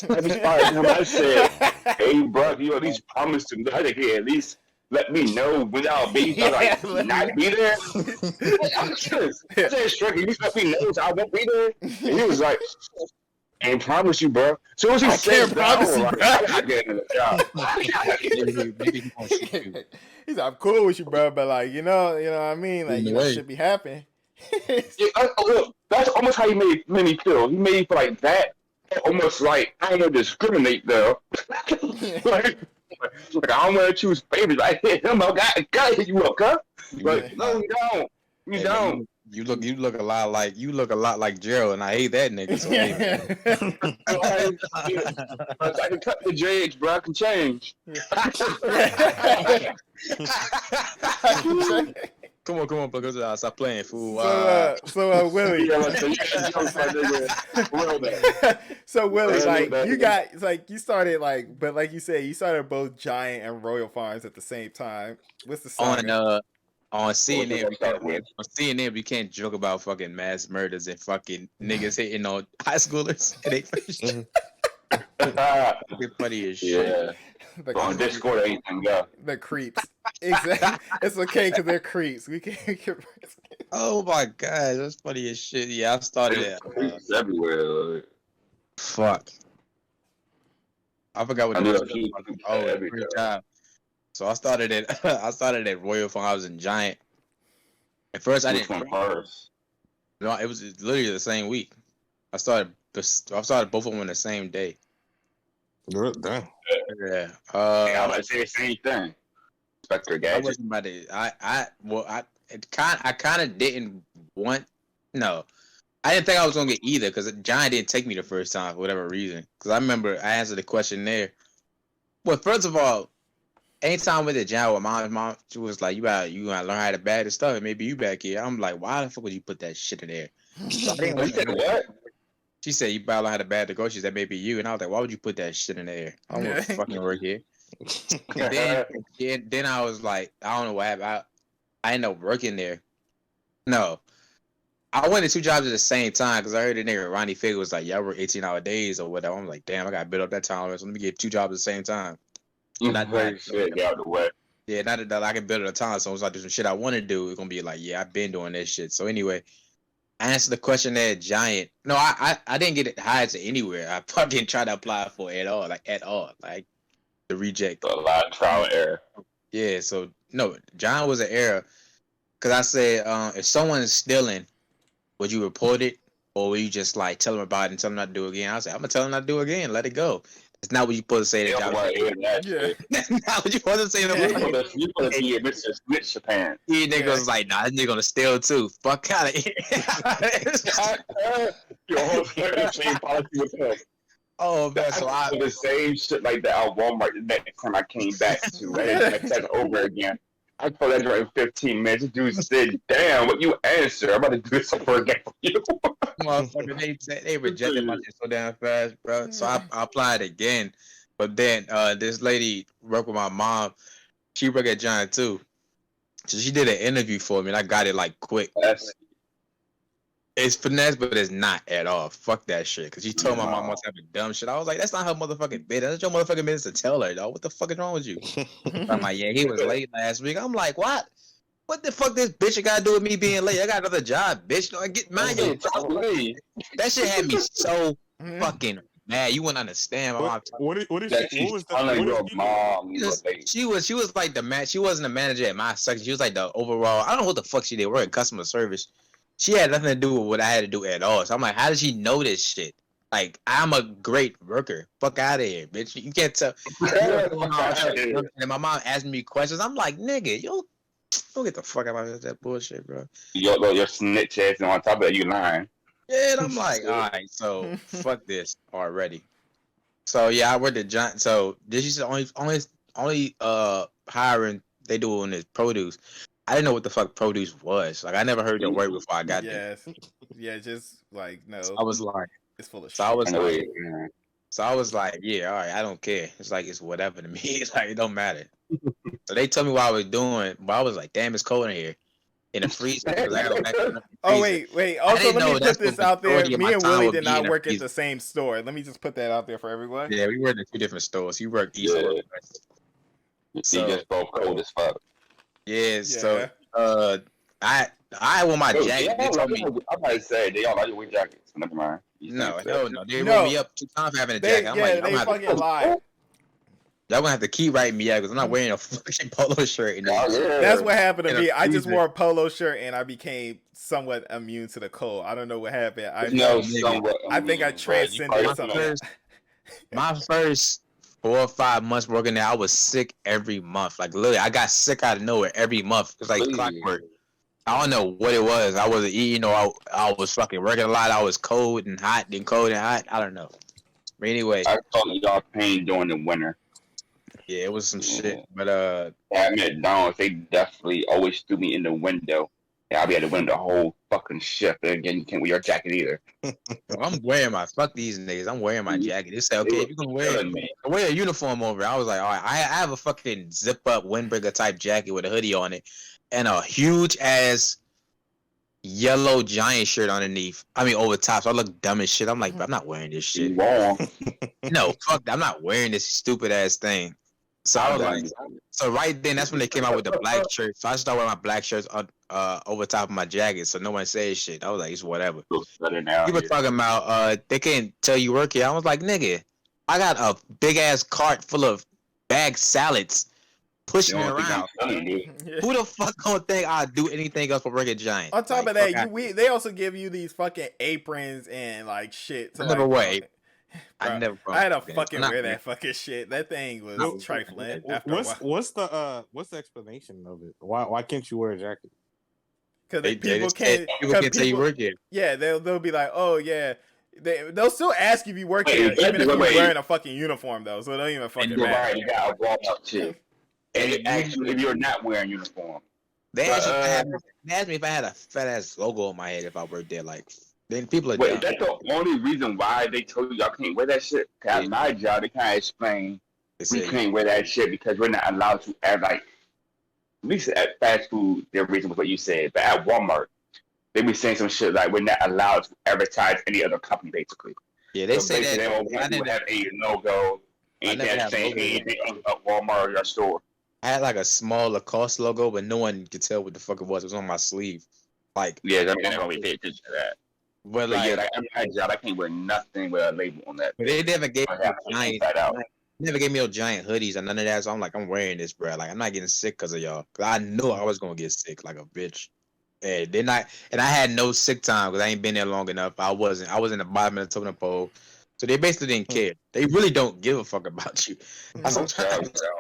I said, hey, bro, you at least promised to at least let me know when I'll be. I was like, not be there? I'm serious. I said, straight, you let me know so I won't be there. And he was like, Can't promise you, bro. Soon as he I said can't promise you, like, bro. I gotta get in the job. Maybe he gonna shoot you. He's like, I'm cool with you, bro, but like, you know what I mean? Like, shit be happening. Look, that's almost how he made me feel. He made me feel like that. Almost like I don't want to discriminate though. like I don't want to choose favorites. I hit him. I gotta hit you up, huh? Like no, you don't. You don't. You look a lot like Gerald, and I hate that nigga. So I can cut the dreads, bro. I can change. Come on, because stop playing, fool. So Willie. So Willie, like you got, it's like you started like, but like you said, you started both Giant and Royal Farms at the same time. What's the saga? On CNN, we can't joke about fucking mass murders and fucking niggas hitting on high schoolers. And they funny as shit. On Discord, anything go. The creeps. Exactly. It's okay because they're creeps. We can't get. Oh my god, that's funny as shit. Yeah, I started it. Creeps everywhere. Like. Fuck. I forgot what it was. Great job. So I started at Royal Farms and Giant. At first, I didn't. No, it was literally the same week. I started both of them on the same day. Good, damn. Yeah. I would say the same thing. Spectre Gadget. I wasn't about to. I kind of didn't want. No, I didn't think I was gonna get either because Giant didn't take me the first time for whatever reason. Because I remember I answered the question there. Well, first of all, anytime with the Giant, with mom, she was like, "You gotta learn how to bag the stuff, and maybe you back here." I'm like, "Why the fuck would you put that shit in there?" What? She said, "You better learn how to bag the groceries. That may be you." And I was like, "Why would you put that shit in there? I don't want to fucking work here." Then I was like, I don't know what happened. I ended up working there. No, I went to 2 jobs at the same time because I heard the nigga Ronnie Figg was like, "Yeah, I work 18-hour days or whatever." I'm like, "Damn, I gotta build up that tolerance. So let me get 2 jobs at the same time." Not that shit, get out of the way. Yeah, not that I can build up a tolerance. So it's like, there's some shit I want to do. It's gonna be like, yeah, I've been doing this shit. So anyway, I answered the question there at Giant. No, I didn't get it hired to anywhere. I probably didn't try to apply for it at all. Like the reject. A lot of trial and error. Yeah, so no, Giant was an error. Cause I said, if someone is stealing, would you report it? Or will you just like tell them about it and tell them not to do it again? I said, I'm gonna tell them not to do it again, let it go. It's not what you supposed to say to job. That's not what you supposed to say to them. You supposed to be a Mr. Snitch Japan. He nigga was like, nah, this nigga gonna steal too. Fuck out of here. Your whole same policy with him. Oh man, so I the same shit like that at Walmart the next time I came back to. I said it over again. I told that during 15 minutes. The dude said, "Damn, what you answer? I'm about to do this over again for you." Motherfucker, they rejected my shit so damn fast, bro. So I applied again, but then this lady worked with my mom. She worked at Giant too, so she did an interview for me, and I got it like quick. It's finesse, but it's not at all. Fuck that shit. Cause she told my mom once having dumb shit. I was like, that's not her motherfucking business. That's your motherfucking business to tell her, dog. What the fuck is wrong with you? I'm like, yeah, he was late last week. I'm like, what? What the fuck this bitch got to do with me being late? I got another job, bitch. Don't get mine. That shit had me so fucking mad. You wouldn't understand. What was the she was like the man. She wasn't the manager at my section. She was like the overall. I don't know what the fuck she did. We're in customer service. She had nothing to do with what I had to do at all. So I'm like, how does she know this shit? Like, I'm a great worker. Fuck out of here, bitch. You can't tell. And my mom asked me questions. I'm like, nigga, don't get the fuck out of that bullshit, bro. Your snitch ass, and on top of that, you lying. Yeah, and I'm like, all right, so fuck this already. So yeah, I worked at Giant. So this is the only hiring they do on this produce. I didn't know what the fuck produce was. Like, I never heard the word before I got there. Yeah, just like, no. So I was like, it's full of shit. So I was like, yeah, all right, I don't care. It's like, it's whatever to me. It's like, it don't matter. So they told me what I was doing, but I was like, damn, it's cold in here. In the freezer. Oh, wait. Also, let me put this out there. Me and Willie did not work at the same store. Let me just put that out there for everyone. Yeah, we worked at 2 different stores. You worked east and west. So just both cold as fuck. Yeah, so I wore my jacket. They told me. I might say they all like your jackets. Never mind. No, hell no. They wrote me up 2 times for having a jacket. I'm like, they fucking lied. Y'all gonna have to keep writing me out because I'm not wearing a fucking polo shirt. That's what happened to me. I just wore a polo shirt and I became somewhat immune to the cold. I don't know what happened. I think I transcended something. My first 4 or 5 months working there, I was sick every month. Like literally, I got sick out of nowhere every month. It's like clockwork. I don't know what it was. I wasn't eating, or I was fucking working a lot. I was cold and hot, then cold and hot. I don't know. But anyway, I felt y'all pain during the winter. Yeah, it was some shit. But at McDonald's, they definitely always threw me in the window. Yeah, I'll be at the window the whole fucking shift. And again, you can't wear your jacket either. I'm wearing fuck these niggas. I'm wearing my jacket. They say, okay, if you're gonna wear a uniform over it. I was like, all right, I have a fucking zip up windbreaker type jacket with a hoodie on it and a huge ass yellow giant shirt underneath. I mean over top. So I look dumb as shit. I'm like, I'm not wearing this shit. No, fuck that. I'm not wearing this stupid ass thing. So I was like, so right then, that's when they came out with the black shirt. So I started wearing my black shirts over top of my jacket, so no one says shit. I was like, it's whatever. People talking about they can't tell you work here. I was like, nigga, I got a big ass cart full of bagged salads pushing me around. Who the fuck gonna think I'll do anything else for Burger Giant? On top of that, they also give you these fucking aprons and like shit. To never wear. I had to fucking wear that fucking shit. That thing was trifling. What's the explanation of it? Why can't you wear a jacket? Because people can't tell you work here. Yeah, they'll be like, oh yeah, they'll still ask if you work here, even if you're wearing a fucking uniform though. So it don't even fucking matter. You got a Walmart too. And they ask you if you're not wearing uniform. They asked me if I had a fat ass logo on my head if I worked there. Like. Then people are Is that the only reason why they told you y'all can't wear that shit? Cause at my job, they kind of explain we can't wear that shit because we're not allowed to add, like, at least at fast food, their reason was what you said. But at Walmart, they be saying some shit like we're not allowed to advertise any other company, basically. Yeah, they say that. They don't want to have a logo. Anything saying anything about Walmart or your store. I had like a small Lacoste logo, but no one could tell what the fuck it was. It was on my sleeve. Like, yeah, I mean, they don't really pay attention to that. But like, yeah, like at my job, I can't wear nothing with a label on that. But they never gave me no giant hoodies or none of that. So I'm like, I'm wearing this, bro. Like, I'm not getting sick because of y'all. Cause I knew I was gonna get sick like a bitch. And I had no sick time because I ain't been there long enough. I was in the bottom of the totem pole. So they basically didn't care. They really don't give a fuck about you. That's what I'm trying to tell.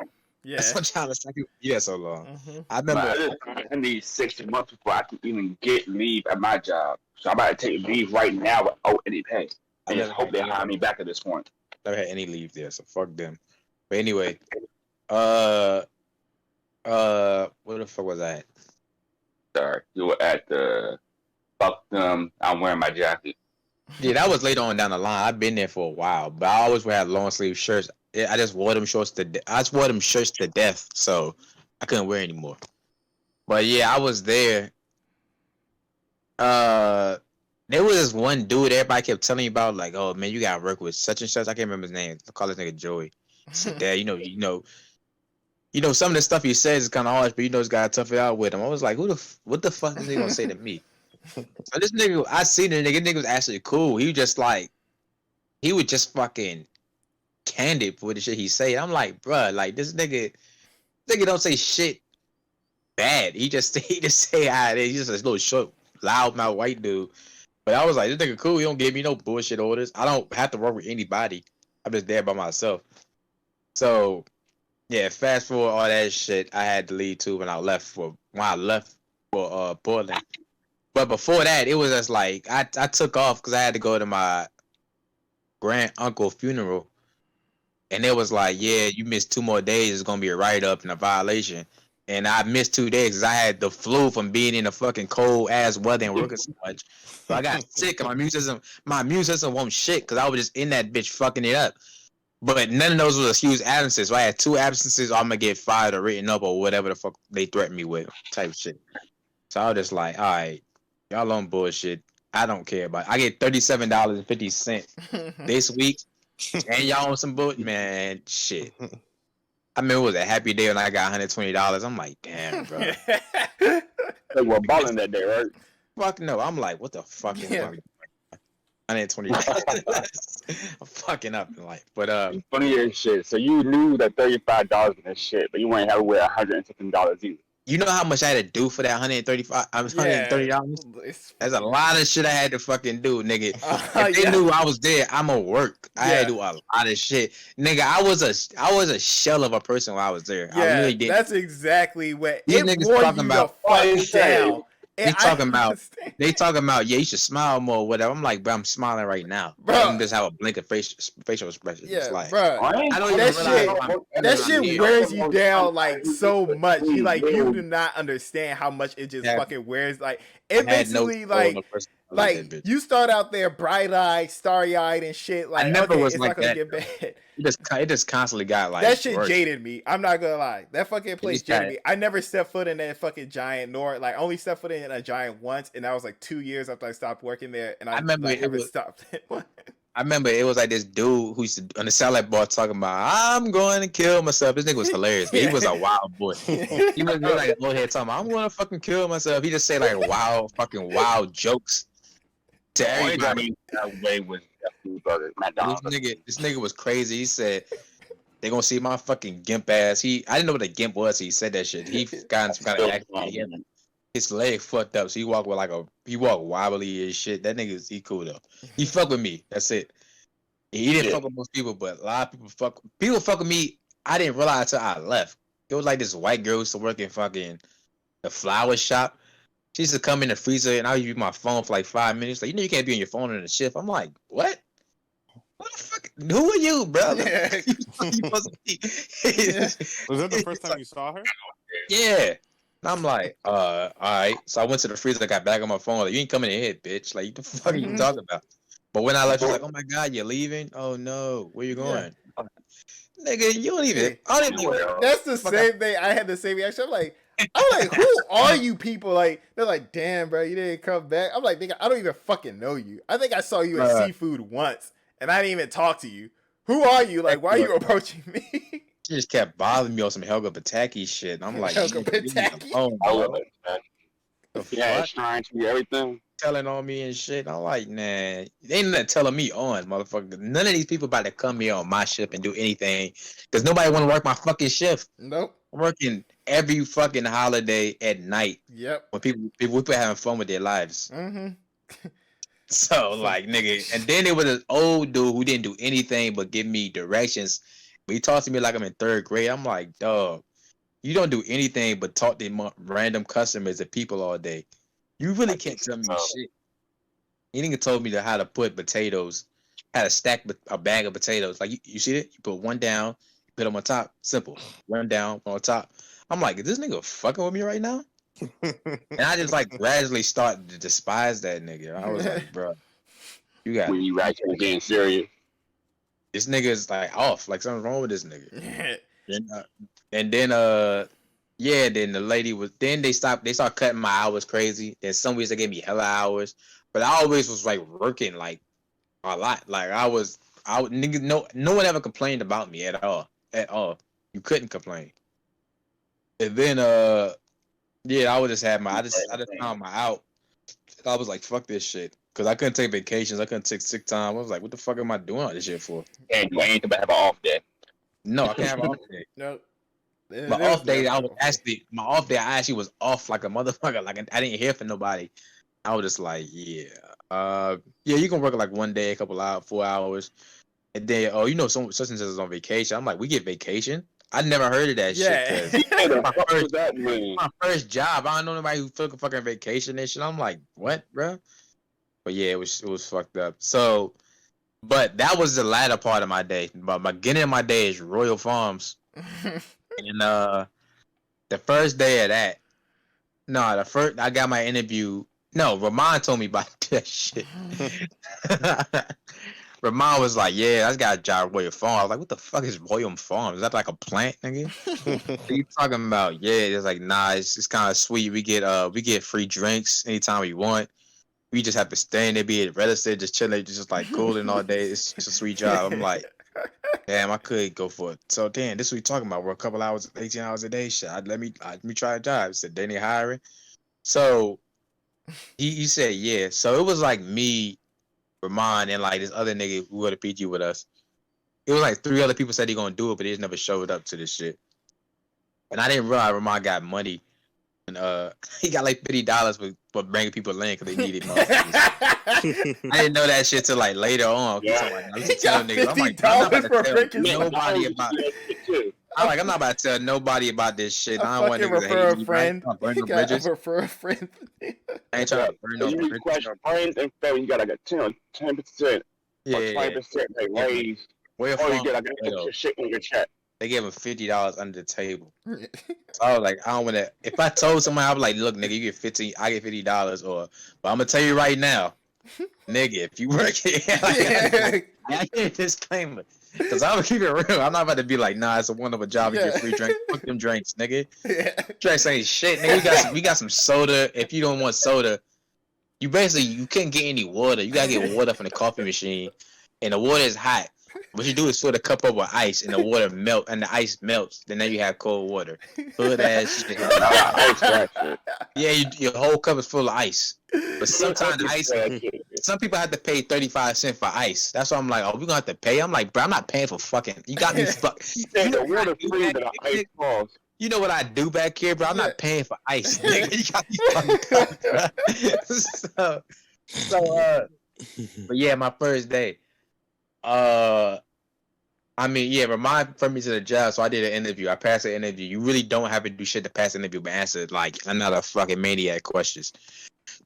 Yeah, that's what I'm trying to say. Yeah, so long. Mm-hmm. I remember. I need 6 months before I can even get leave at my job. So I'm about to take leave right now without any pay. I just hope they hire me back at this point. Never had any leave there, so fuck them. But anyway, where the fuck was I at? Sorry, you were at the fuck them. I'm wearing my jacket. Yeah, that was later on down the line. I've been there for a while, but I always wear long sleeve shirts. I just wore them shirts to death, so I couldn't wear anymore. But yeah, I was there. There was this one dude everybody kept telling me about, like, oh man, you gotta work with such and such. I can't remember his name. I call this nigga Joey. He said, Dad, you know, some of the stuff he says is kind of harsh, but you know, he's gotta tough it out with him. I was like, what the fuck is he gonna say to me? So this nigga, I seen the nigga was actually cool. He would just fucking candid with the shit he say. I'm like, bruh, like this nigga don't say shit bad. He just say how it is. He's just a little short, loudmouth white dude. But I was like, this nigga cool. He don't give me no bullshit orders. I don't have to work with anybody. I'm just there by myself. So yeah, fast forward all that shit. I had to leave too when I left for Portland. But before that, it was just like I took off because I had to go to my grand uncle funeral. And it was like, yeah, you missed 2 more days. It's going to be a write-up and a violation. And I missed 2 days because I had the flu from being in the fucking cold-ass weather and working so much. So I got sick and my immune system won't shit because I was just in that bitch fucking it up. But none of those was excuse absences. So I had 2 absences, or I'm going to get fired or written up or whatever the fuck they threatened me with type shit. So I was just like, all right, y'all on bullshit. I don't care about it. I get $37.50 this week. And y'all on some bullshit, man. Shit. I mean, it was a happy day when I got $120. I'm like, damn, bro. They were balling that day, right? Fuck no. I'm like, what the fuck is $120. I'm fucking up in life, but funny as shit. So you knew that $35 in that shit, but you wouldn't have to wear $100 either. you know how much I had to do for that $130. That's a lot of shit I had to fucking do, nigga. If they knew I was there, I'ma work. I had to do a lot of shit, nigga. I was a shell of a person while I was there. Yeah, I really did. That's exactly what These it niggas wore talking you about. the fuck down. They talking about, yeah, you should smile more, or whatever. I'm like, bro, I'm smiling right now. Bro, I'm just have a blink of facial expression. Yeah, it's like, bro. I don't even that shit wears you down like so much. You do not understand how much it just fucking wears. Like it basically like you start out there bright eyed, starry eyed, and shit. Like I never was it's like not gonna that. get bad. It just constantly got like that shit worse. jaded me. I'm not gonna lie. That fucking place jaded me. I never stepped foot in that fucking Giant, nor like only stepped foot in a Giant once, and that was like 2 years after I stopped working there. And I remember like, stopped. I remember it was like this dude who used to on the salad bar talking about I'm going to kill myself. This nigga was hilarious. He was a wild boy. He was like a old head talking about I'm gonna fucking kill myself. He just say like wild jokes to everybody. That way was this nigga was crazy. He said they gonna see my fucking gimp ass. I didn't know what a gimp was. He said that shit. He got some kind of accident. His leg fucked up, so he walked with he walked wobbly as shit. That nigga, he cool though. He fuck with me. That's it. He didn't fuck with most people, but a lot of people fuck with me. I didn't realize until I left. It was like this white girl used to work in fucking the flower shop. She used to come in the freezer and I would use my phone for like 5 minutes. Like, you can't be on your phone in the shift. I'm like, what? What the fuck? Who are you, bro? Was that the first time you saw her? Yeah. And I'm like, all right. So I went to the freezer. I got back on my phone. Like, you ain't coming in here, bitch. Like, what the fuck are you talking about? But when I left, she was like, oh my God, you're leaving? Oh no, where you going? Yeah. Nigga, you don't even. That's the same thing. I had the same reaction. I'm like, who are you people? Like, they're like, damn, bro, you didn't come back. I'm like, nigga, I don't even fucking know you. I think I saw you at seafood once, and I didn't even talk to you. Who are you? Like, why are you approaching me? She just kept bothering me on some Helga Pataki shit. And I'm like, Helga Pataki? Oh, I love it, man. Yeah, trying to be everything. Telling on me and shit. I'm like, nah, they ain't nothing telling me on, motherfucker. None of these people about to come here on my shift and do anything. Because nobody want to work my fucking shift. Nope. I'm working every fucking holiday at night. Yep. When people having fun with their lives. Mm-hmm. So, like, nigga. And then there was this old dude who didn't do anything but give me directions. But he talked to me like I'm in 3rd grade. I'm like, dog, you don't do anything but talk to random customers and people all day. You really can't tell me shit. He nigga told me how to put potatoes, how to stack a bag of potatoes. Like, you see it? You put one down, you put them on top. Simple. One down, one on top. I'm like, is this nigga fucking with me right now? And I just, like, gradually started to despise that nigga. I was like, bro, you got... When you actually getting serious. This nigga is, like, off. Like, something's wrong with this nigga. And then then the lady was. Then they started cutting my hours crazy. Then some weeks they gave me hella hours, but I always was like working like a lot. Like nigga, no one ever complained about me at all. You couldn't complain. And then I would just have I just found my out. I was like, fuck this shit, because I couldn't take vacations. I couldn't take sick time. I was like, what the fuck am I doing all this shit for? And you ain't about to have an off day. No, I can't have an off day. No. My off day, I actually was off like a motherfucker. Like, I didn't hear from nobody. I was just like, you can work like one day, a couple hours, 4 hours, and then such and such is on vacation. I'm like, we get vacation? I never heard of that shit. My first job, I don't know nobody who took a fucking vacation and shit. I'm like, what, bro? But yeah, it was fucked up. So, but that was the latter part of my day. But my beginning of my day is Royal Farms. And the first day of that, I got my interview. No, Ramon told me about that shit. Ramon was like, yeah, I got a job at Royal Farm. I was like, what the fuck is Royal Farm? Is that like a plant, nigga? What you talking about? Yeah, it's like, nah, it's kind of sweet. We get free drinks anytime we want. We just have to stay in there, be registered, just chilling, just like cooling all day. It's a sweet job. I'm like, damn, I could go for it. So damn, this is what we talking about. We're a couple hours, 18 hours a day. Shit, let me try a job. He said, then they hiring. So he said, yeah. So it was like me, Ramon, and like this other nigga who go to PG with us. It was like 3 other people said he gonna do it, but they just never showed up to this shit. And I didn't realize Ramon got money, and he got like $50 for bringing people in because they needed money. I didn't know that shit till like later on. He got $50 for freaking nobody about it. I'm not about to tell nobody about this shit. I don't want niggas to hate me. Friend. Burn no bridges. Refer a friend. I ain't trying to burn no bridges. Request friends and family, you got like a 10% or 20% they raise. Or you get like extra shit on your check. They gave him $50 under the table. So I was like, I don't want to. If I told somebody, I'd be like, look, nigga, you get 15, I get $50, but I'm gonna tell you right now, nigga, if you work here, I get a disclaimer. Cause I'm gonna keep it real. I'm not about to be like, nah, it's a wonderful job to get free drink. Fuck them drinks, nigga. Drinks ain't shit, nigga. We got some soda. If you don't want soda, you can't get any water. You gotta get water from the coffee machine, and the water is hot. What you do is fill the cup up with ice, and the water melt, and the ice melts. Then now you have cold water. Hood ass shit. Yeah, your whole cup is full of ice. But sometimes ice. Some people have to pay 35 cents for ice. That's why I'm like, oh, we gonna have to pay. I'm like, bro, I'm not paying for fucking. You got me fucked. You know what I do back here, bro? I'm not paying for ice, nigga. You got me fucked up, bro. But yeah, my first day. I mean, yeah, Ramon referred me to the job, so I did an interview. I passed the interview. You really don't have to do shit to pass the interview, but answer like another fucking maniac questions.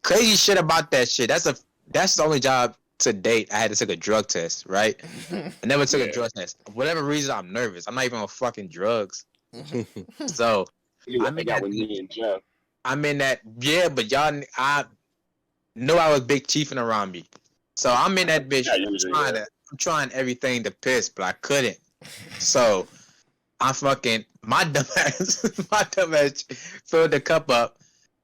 Crazy shit about that shit. That's the only job to date I had to take a drug test, right? I never took a drug test. For whatever reason, I'm nervous. I'm not even on fucking drugs. So I'm in that, yeah, but y'all, I know I was big chiefing around me. So I'm in that bitch. I'm trying everything to piss, but I couldn't. So I fucking my dumbass filled the cup up,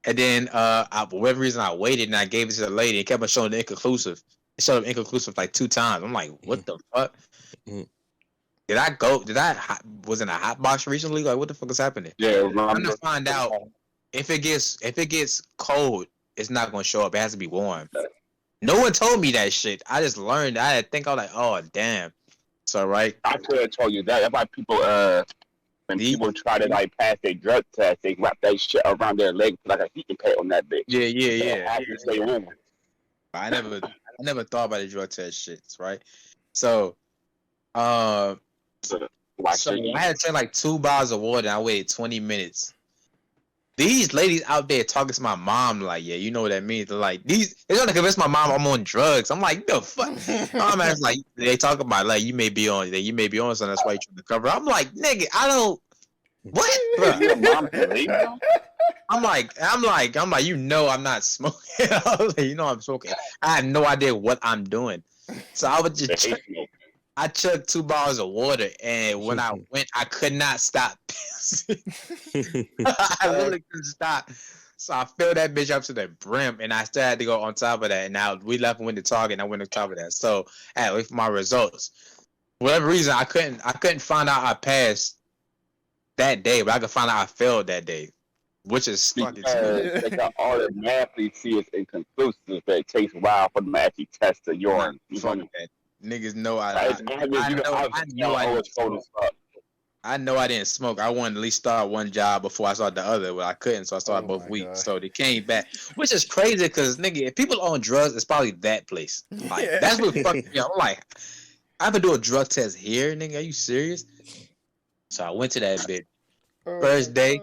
and then for whatever reason I waited and I gave it to the lady. It kept on showing the inconclusive. It showed up inconclusive like 2 times. I'm like, what the fuck? Did I was in a hot box recently? Like, what the fuck is happening? Yeah, I'm gonna find out if it gets cold. It's not gonna show up. It has to be warm. No one told me that shit. I just learned. I think I was like, oh damn. So right. I could have told you that. That's why people when people try to like pass their drug test, they wrap that shit around their leg like a heating pad on that bitch. Yeah. Stay warm. I never thought about the drug test shit, right? So I had to take like 2 bottles of water and I waited 20 minutes. These ladies out there talking to my mom like, yeah, you know what that means. They're like, they're gonna convince my mom I'm on drugs. I'm like, the fuck? My man's like, they talk about like you may be on something. That's why you trying to cover. I'm like, nigga, I don't. What? I'm like, you know, I'm not smoking. You know, I'm smoking. I had no idea what I'm doing. So I would just. I chugged 2 bottles of water, and when I went, I could not stop pissing. I literally couldn't stop. So I filled that bitch up to the brim, and I still had to go on top of that. And now we left and went to Target, and I went on top of that. So I had to wait for my results. For whatever reason, I couldn't find out I passed that day, but I could find out I failed that day, which is fucking stupid. They can automatically see it's inconclusive, but it takes a while for them to actually test the urine. Niggas know I know I didn't smoke. I wanted to at least start one job before I started the other, but I couldn't, so I started both weeks. So they came back, which is crazy because nigga, if people on drugs, it's probably that place. Like that's what fucked me up. I'm like, I have to do a drug test here, nigga. Are you serious? So I went to that bitch. First day,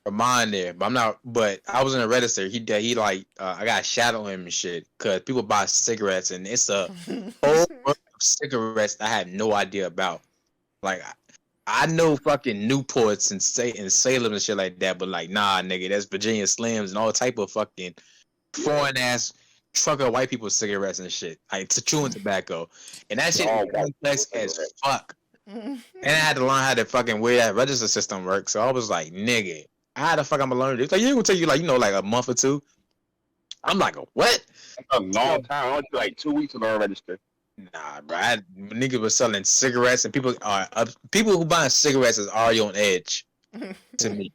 Ramon there, but I'm not. But I was in a register. He like I got a shadow him and shit because people buy cigarettes and it's a whole bunch of cigarettes I had no idea about. Like I know fucking Newports and Salem and shit like that, but like nah, nigga, that's Virginia Slims and all type of fucking foreign ass trucker white people cigarettes and shit, like chewing tobacco, and that shit is complex as fuck. And I had to learn how to fucking way that register system works. So I was like, nigga. How the fuck I'm gonna learn this? Like, you gonna take you like, you know, like a month or 2. I'm like, what? That's a long time. Only like 2 weeks to learn register. Nah, bro. Niggas was selling cigarettes, and people who buying cigarettes is already on edge. To me,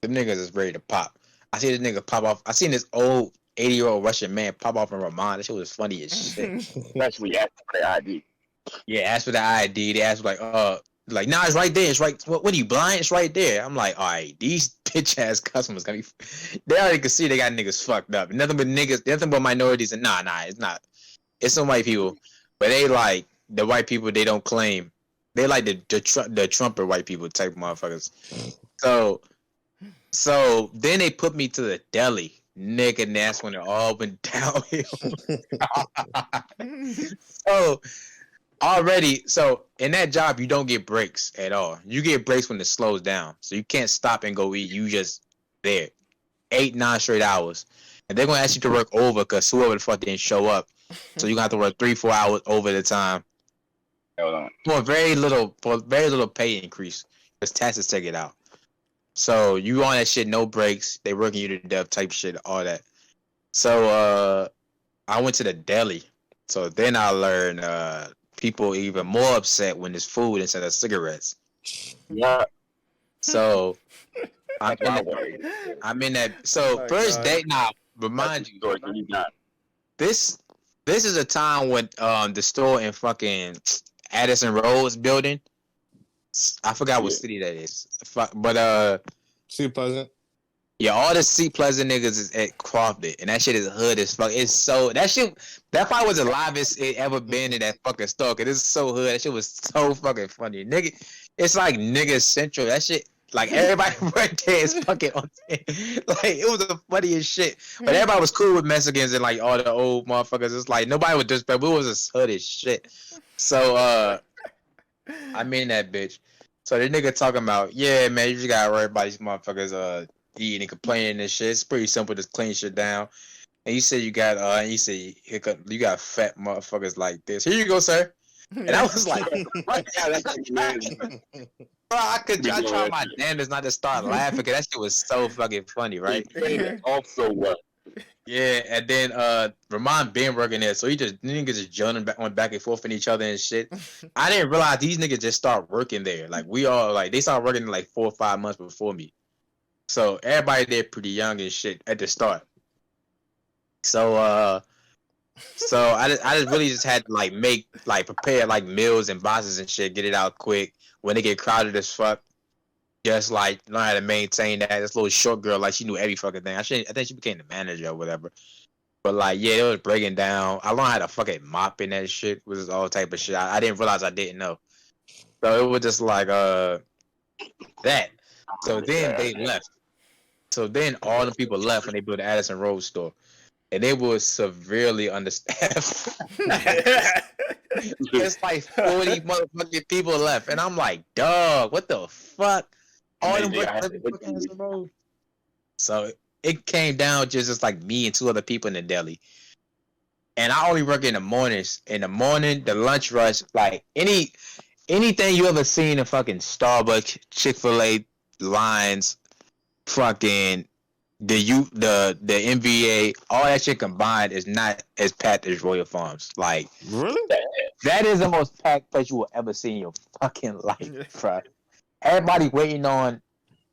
them niggas is ready to pop. I see this nigga pop off. I seen this old 80-year-old Russian man pop off in Ramon. That shit was funny as shit. That's when you ask for the ID. Yeah, asked for the ID. They asked like, nah, it's right there. It's right. What are you blind? It's right there. I'm like, all right, these bitch ass customers gonna be. They already can see they got niggas fucked up. Nothing but niggas. Nothing but minorities. And nah, it's not. It's some white people, but they like the white people. They don't claim. They like the Trumper white people type motherfuckers. So then they put me to the deli, nigga, and that's when it all went downhill. So in that job, you don't get breaks at all. You get breaks when it slows down. So you can't stop and go eat. You just there. 8-9 straight hours. And they're going to ask you to work over because whoever the fuck didn't show up. So you're going to have to work 3-4 hours over the time. Hold on. For very little pay increase. Because taxes take it out. So you on that shit, no breaks. They working you to death type shit, all that. So I went to the deli. So then I learned people even more upset when there's food instead of cigarettes. Yeah. So I'm in that. So first day now, remind you, this is a time when the store in fucking Addison Roads building. I forgot what city that is. But Seat Pleasant. Yeah, all the Seat Pleasant niggas is at Crofton, and that shit is hood as fuck. It's so that probably was the livest it ever been in that fucking store. Cause it's so hood. That shit was so fucking funny, nigga. It's like nigga central. That shit, like everybody right there is fucking on. Like it was the funniest shit. But everybody was cool with Mexicans and like all the old motherfuckers. It's like nobody would disrespect. But it was just hood as shit. So I'm in that bitch. So the nigga talking about, yeah, man, you just gotta worry about these motherfuckers eating and complaining and shit. It's pretty simple to clean shit down. And you said you got you got fat motherfuckers like this. Here you go, sir. And I was like, bro, I tried my damnedest not to start laughing because that shit was so fucking funny, right? Also what? Yeah, and then Ramon been working there, so niggas just joining back and forth in each other and shit. I didn't realize these niggas just start working there. Like we all they started working like 4 or 5 months before me. So everybody there pretty young and shit at the start. So I just really just had to prepare like meals and boxes and shit, get it out quick when they get crowded as fuck. Just like learn how to maintain that. This little short girl, like she knew every fucking thing. I think she became the manager or whatever. But like, yeah, it was breaking down. I learned how to fucking mop in that shit. It was all type of shit. I didn't realize I didn't know. So it was just like that. So then they left. So then all the people left when they built the Addison Road store. And they were severely understaffed. It's like 40 motherfucking people left. And I'm like, dog, what the fuck? All them Addison Road. So it came down just like me and 2 other people in the deli. And I only work in the mornings. In the morning, the lunch rush, like anything you ever seen in fucking Starbucks, Chick-fil-A lines, fucking the NBA, all that shit combined is not as packed as Royal Farms. Like, really? That is the most packed place you will ever see in your fucking life, bro. Everybody waiting on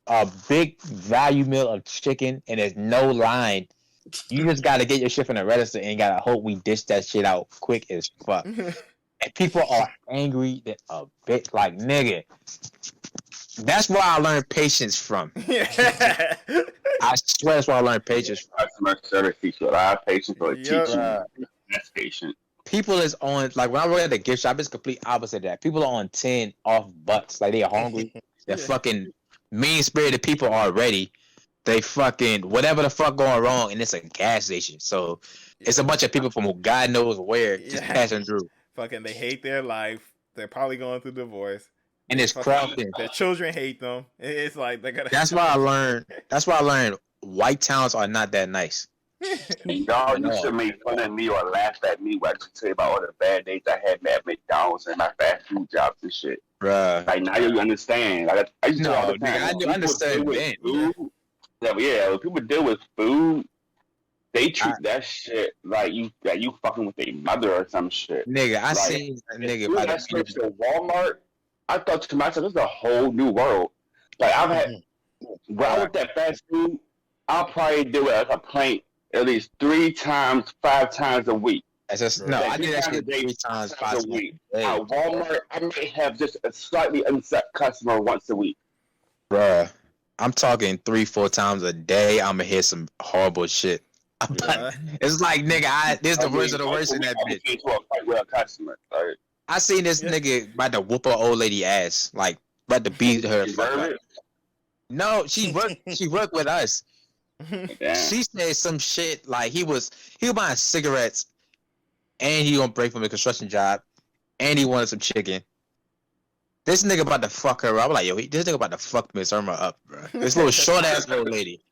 a big value meal of chicken, and there's no line. You just gotta get your shit from the register and gotta hope we dish that shit out quick as fuck. And people are angry that a bitch, like, nigga. That's where I learned patience from. I swear that's where I learned patience from. Customer service teach you a lot of patience, or teach you that's patient. People is on, like, when I work at the gift shop, it's complete opposite of that. People are on 10 off butts. Like, they are hungry. They're fucking mean-spirited people already. They fucking, whatever the fuck going wrong, and it's a gas station. So, it's a bunch of people from God knows where just passing through. Fucking, they hate their life. They're probably going through divorce. And it's crowded. Their children hate them. It's like they gotta. That's why I learned white towns are not that nice. Y'all, you should make fun of me or laugh at me when I tell you about all the bad days I had at McDonald's and my fast food jobs and shit. Bruh. Like, now you understand. Like, I used to all the time. I do understand then. When people deal with food, they treat that shit like you fucking with their mother or some shit. Nigga, I seen a nigga by the switch to Walmart. I thought to myself, this is a whole new world. Like, I've had, when I looked at fast food, I'll probably do a complaint at least 3 times, 5 times a week. That's just, no, I did that shit 3 times, 5 times a week. At Walmart, I may have just a slightly upset customer once a week. Bruh, I'm talking 3-4 times a day. I'm gonna hear some horrible shit. It's like, nigga, this is the worst of the worst in that bitch. Well, customer. Right? I seen this nigga about to whoop an old lady ass, like about to beat her. No, she worked with us. Damn. She said some shit like he was buying cigarettes, and he gonna break from the construction job, and he wanted some chicken. This nigga about to fuck her up. I'm like, yo, this nigga about to fuck Miss Irma up, bro. This little short ass old lady.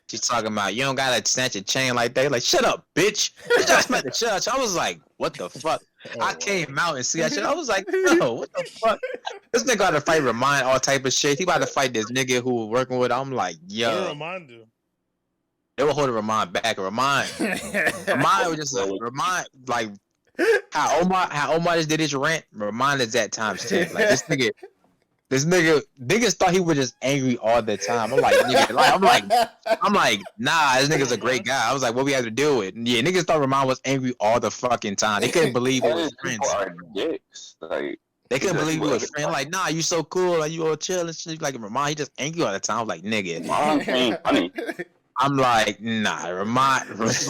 She's talking about, you don't gotta snatch a chain like that. Like, shut up, bitch. Bitch, I smacked the shit out. I was like, what the fuck? I came out and see that shit. I was like, no, what the fuck? This nigga got to fight Ramon, all type of shit. He about to fight this nigga who was working with. I'm like, yo. What did Ramon do? They were holding Ramon back. Ramon was just like, Ramon, like, how Omar just did his rant. Ramon is at times 10. Like, this nigga, niggas thought he was just angry all the time. I'm like, nigga, I'm like, nah, this nigga's a great guy. I was like, what we have to deal with? Yeah, niggas thought Ramon was angry all the fucking time. They couldn't believe it was friends. Like, they couldn't believe it was friends. Like, nah, you so cool, like you all chill and shit. Like Ramon, he just angry all the time. I'm like, nigga, funny. I'm like, nah, Ramon. This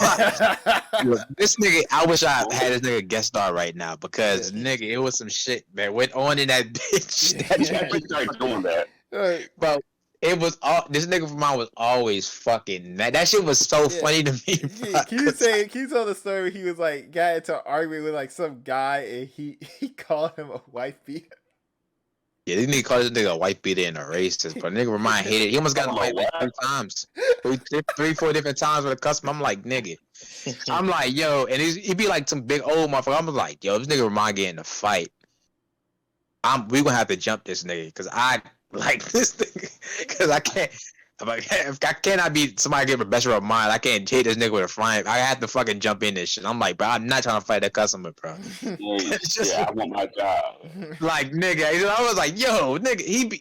nigga, I wish I had this nigga guest star right now because nigga, it was some shit that went on in that bitch. Doing that. But it was all this nigga from mine was always fucking mad. That shit was so funny to me. Can you tell the story? He was like got into an argument with like some guy and he called him a wife beater. Yeah, this nigga called this nigga a white beater and a racist, but nigga Ramon hated it. He almost got in a fight like 3 times. 3-4 different times with a customer. I'm like, nigga. I'm like, yo, and he'd be like some big old motherfucker. I'm like, yo, this nigga Ramon getting in a fight. We gonna have to jump this nigga because I like this nigga. Because I can't. I'm like, if I cannot be somebody get the best of mine, I can't hit this nigga with a frying. I have to fucking jump in this shit. I'm like, bro, I'm not trying to fight that customer, bro. Yeah, I want my job. Like, nigga, I was like, yo, nigga, he be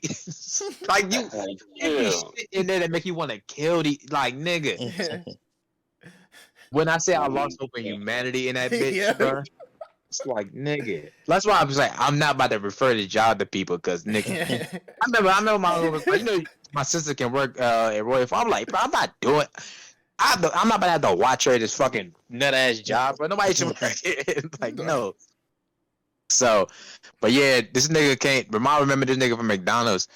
like you shit in there that make you want to kill the like, nigga. When I say I lost hope in humanity in that bitch, bro, it's like, nigga. That's why I was like, I'm not about to refer the job to people because, nigga. I remember my was like, you know. My sister can work at Royal Farm. I'm like, bro, I'm not doing. I'm not about to have to watch her at this fucking nut ass job, bro. Nobody should work it. Like, no. So, but yeah, this nigga can't. Remember this nigga from McDonald's,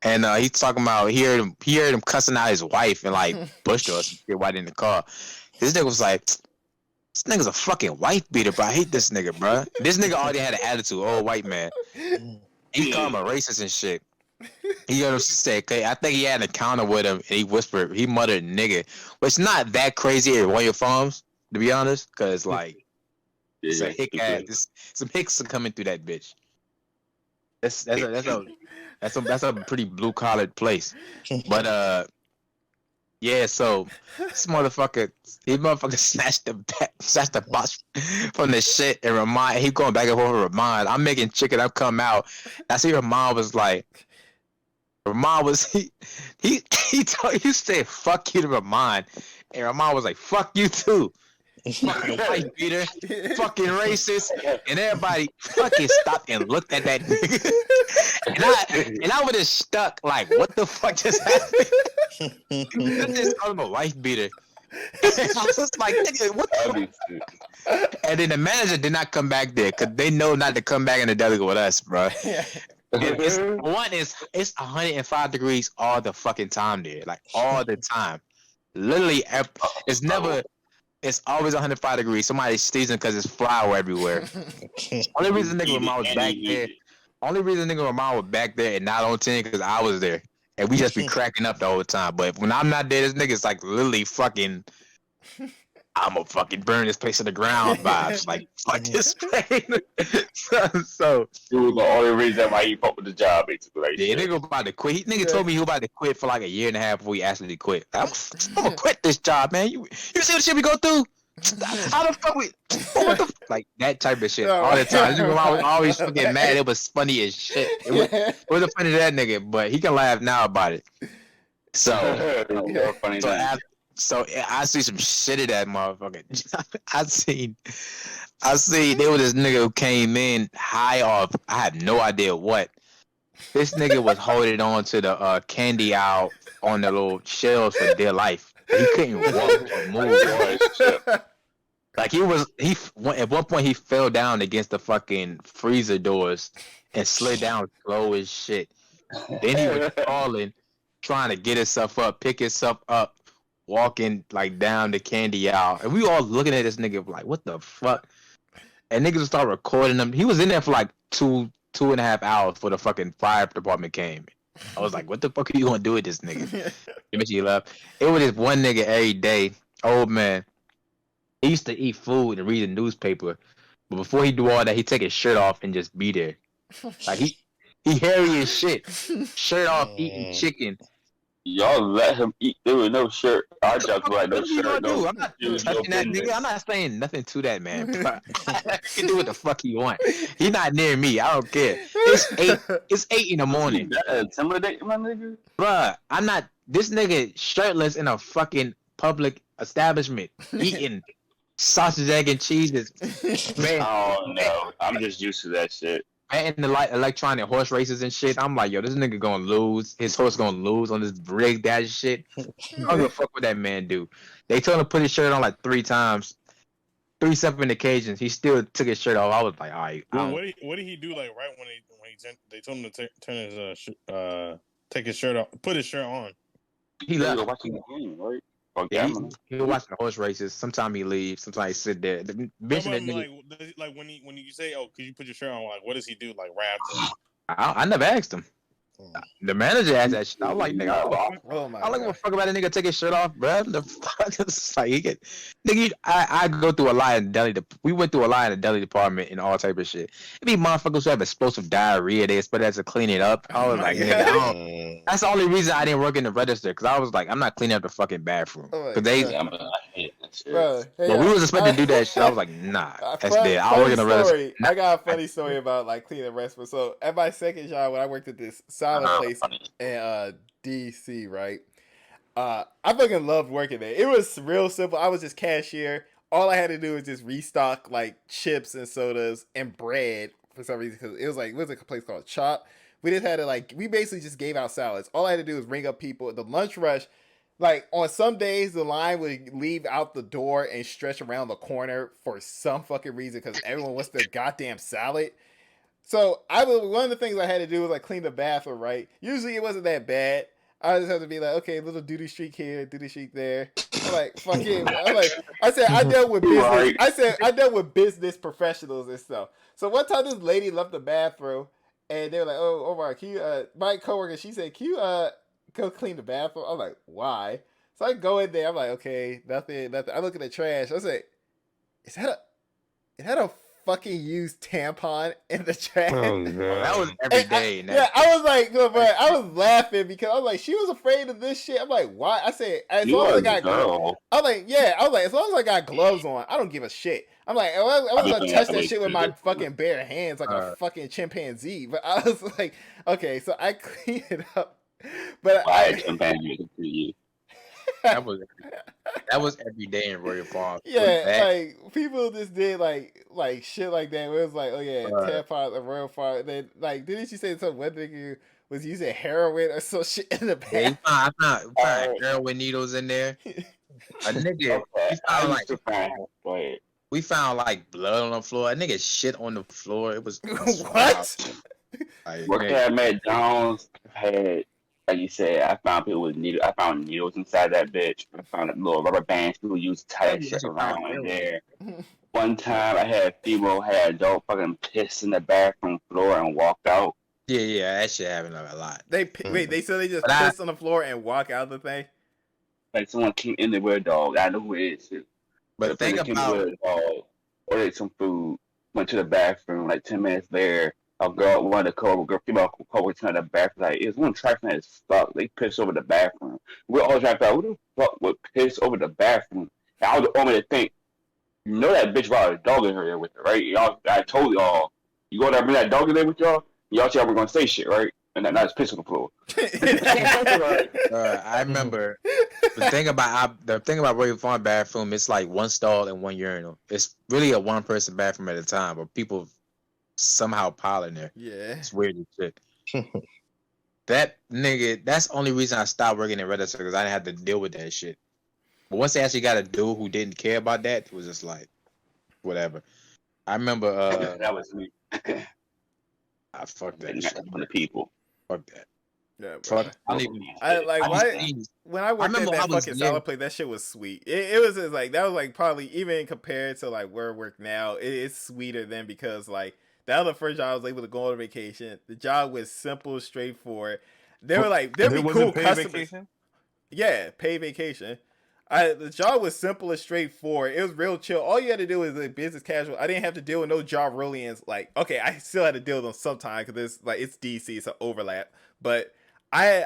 and he's talking about he heard him cussing out his wife and like pushed her or some shit while in the car. This nigga was like, this nigga's a fucking wife beater, bro. I hate this nigga, bro. This nigga already had an attitude, old white man. He called him a racist and shit. He said, okay, I think he had an encounter with him, and he muttered nigga, which not that crazy at Royal Farms, to be honest, because like, it's a hick ass, some hicks are coming through that bitch. That's a pretty blue collared place, but yeah. So this motherfucker, snatched the box from the shit and Ramon. He going back and forth with Ramon. I'm making chicken. I'm come out. I see Ramon was like. Ramon was he said fuck you to Ramon, and Ramon was like fuck you too, fucking white beater, fucking racist, and everybody fucking stopped and looked at that nigga, and I would have stuck like what the fuck just happened? I just called him a white beater. I was like, nigga, what the fuck? And then the manager did not come back there because they know not to come back in the deli with us, bro. It's 105 degrees all the fucking time there, like all the time. Literally, it's always 105 degrees. Somebody's sneezing because there's flour everywhere. Only reason nigga Ramon was back there. Only reason nigga Ramon was back there and not on 10 because I was there, and we just be cracking up the whole time. But when I'm not there, this nigga's like literally fucking. I'm gonna fucking burn this place to the ground vibes. Like, fuck this plane. so it was the only reason why he fucked with the job, basically. Like, yeah, nigga about to quit. Nigga told me he was about to quit for like a year and a half before he actually quit. I'm gonna quit this job, man. You see the shit we go through? How the fuck we? What the like that type of shit all the time. Nigga was always fucking mad. It was funny as shit. It wasn't funny to that nigga, but he can laugh now about it. So So I see some shit in that motherfucker. I seen there was this nigga who came in high off. I have no idea what. This nigga was holding on to the candy aisle on the little shelves for dear life. He couldn't walk or move. Like at one point he fell down against the fucking freezer doors and slid down slow as shit. Then he was falling, trying to get himself up, pick himself up, walking like down the candy aisle. And we all looking at this nigga like, what the fuck? And niggas would start recording him. He was in there for like 2.5 hours before the fucking fire department came. I was like, what the fuck are you gonna do with this nigga? Eventually he left. It was this one nigga every day, old man. He used to eat food and read the newspaper, but before he do all that, he take his shirt off and just be there. Like he hairy as shit, shirt off, eating chicken. Y'all let him eat. There was no shirt. I just like no shirt. I'm not touching that nigga. I'm not saying nothing to that man. He can do what the fuck he want. He not near me. I don't care. It's 8 in the morning. Intimidate my nigga. Bruh, I'm not. This nigga shirtless in a fucking public establishment eating sausage, egg, and cheeses. Man, oh no, I'm just used to that shit. And the electronic horse races and shit. I'm like, yo, this nigga gonna lose. His horse gonna lose on this rigged ass shit. I don't give a fuck what that man do. They told him to put his shirt on like 3 times, 3 separate occasions. He still took his shirt off. I was like, all right. Well, what did he do? Like right when they told him to turn his take his shirt off, put his shirt on. He left. Watching the game, right? Yeah, he was watching the horse races. Sometimes he leaves. Sometimes he sit there. Like when you say, "Oh, could you put your shirt on?" Like, what does he do? Like, right after? I never asked him. The manager asked that shit. I was like, nigga, I like what fuck about a nigga take his shirt off, bro. The fuck is like he get, nigga. I go through a lot in deli. We went through a lot in the deli department and all type of shit. It be motherfuckers who have explosive diarrhea. They expect us to clean it up. I was like, nigga, that's the only reason I didn't work in the register because I was like, I'm not cleaning up the fucking bathroom because I hate that shit. Bro, hey, but we was expected to do that shit. I was like, nah, that's dead. I work in the register. I got a funny story about like cleaning the restroom. So at my second job when I worked at this salad place in DC, right? I fucking loved working there. It was real simple. I was just cashier. All I had to do was just restock like chips and sodas and bread for some reason because it was a place called Chop. We just had to we basically just gave out salads. All I had to do was ring up people. The lunch rush, like on some days the line would leave out the door and stretch around the corner for some fucking reason because everyone wants their goddamn salad. So one of the things I had to do was like clean the bathroom, right? Usually it wasn't that bad. I just have to be like, okay, little duty streak here, duty streak there. I'm like, fuck it. I said I dealt with business. I dealt with business professionals and stuff. So one time this lady left the bathroom and they were like, oh Omar, can you my coworker, she said, can you go clean the bathroom? I'm like, why? So I go in there, I'm like, okay, nothing. I look at the trash. I was like, is that a fucking used tampon in the trash? Oh, that was every day. I was like, but I was laughing because I was like, she was afraid of this shit. I'm like, why? I said, as long as I got gloves. I was like, as long as I got gloves on, I don't give a shit. I'm like, I was gonna touch that shit with my fucking bare hands like a fucking chimpanzee. But I was like, okay, so I cleaned it up. But that was every day in Royal Farm. Yeah, like people just did like shit like that. Where it was like, oh yeah, tampons at Royal Farm. And then like, didn't you say something? One nigga was using heroin or some shit in the back? Yeah, I found heroin needles in there. A nigga, we found like blood on the floor. A nigga shit on the floor. It was what? Working at McDonald's had. Like you said, I found people with needles. I found needles inside that bitch. I found little rubber bands people used to tie shit around in there. One time, I had a female had a dog fucking piss in the bathroom floor and walked out. Yeah, that shit happened a lot. They said they just piss on the floor and walk out the thing. Like someone came in there with a dog. I know who it is. But think about ordered some food, went to the bathroom. Like 10 minutes there. A girl, one of the female coworkers in the bathroom, like, it's one trifling as fuck. They pissed over the bathroom. We're all trying to figure out who the fuck would piss over the bathroom. And I was the only to think, you know that bitch brought a dog in here with her, right? Y'all, I told y'all, you go there and bring that dog in there with y'all, y'all said we're gonna say shit, right? And that piss on the floor. I remember the thing about Royal Farm bathroom. It's like one stall and one urinal. It's really a one person bathroom at a time, but people somehow pile in there. Yeah, it's weird as shit. That nigga. That's the only reason I stopped working at Register because I didn't have to deal with that shit. But once they actually got a dude who didn't care about that, it was just like whatever. I remember that was me. I fucked that shit. On the people. Fuck that. yeah. Fuck. When I worked at that fucking salad place, that shit was sweet. It was just like that was like probably even compared to like where I work now, it's sweeter than because like that was the first job I was able to go on vacation. The job was simple, straightforward. They were like there'd be cool customers. Vacation? Yeah, paid vacation. The job was simple and straightforward. It was real chill. All you had to do was like business casual. I didn't have to deal with no job rollians. Like, okay, I still had to deal with them sometimes because it's DC, it's an overlap. But I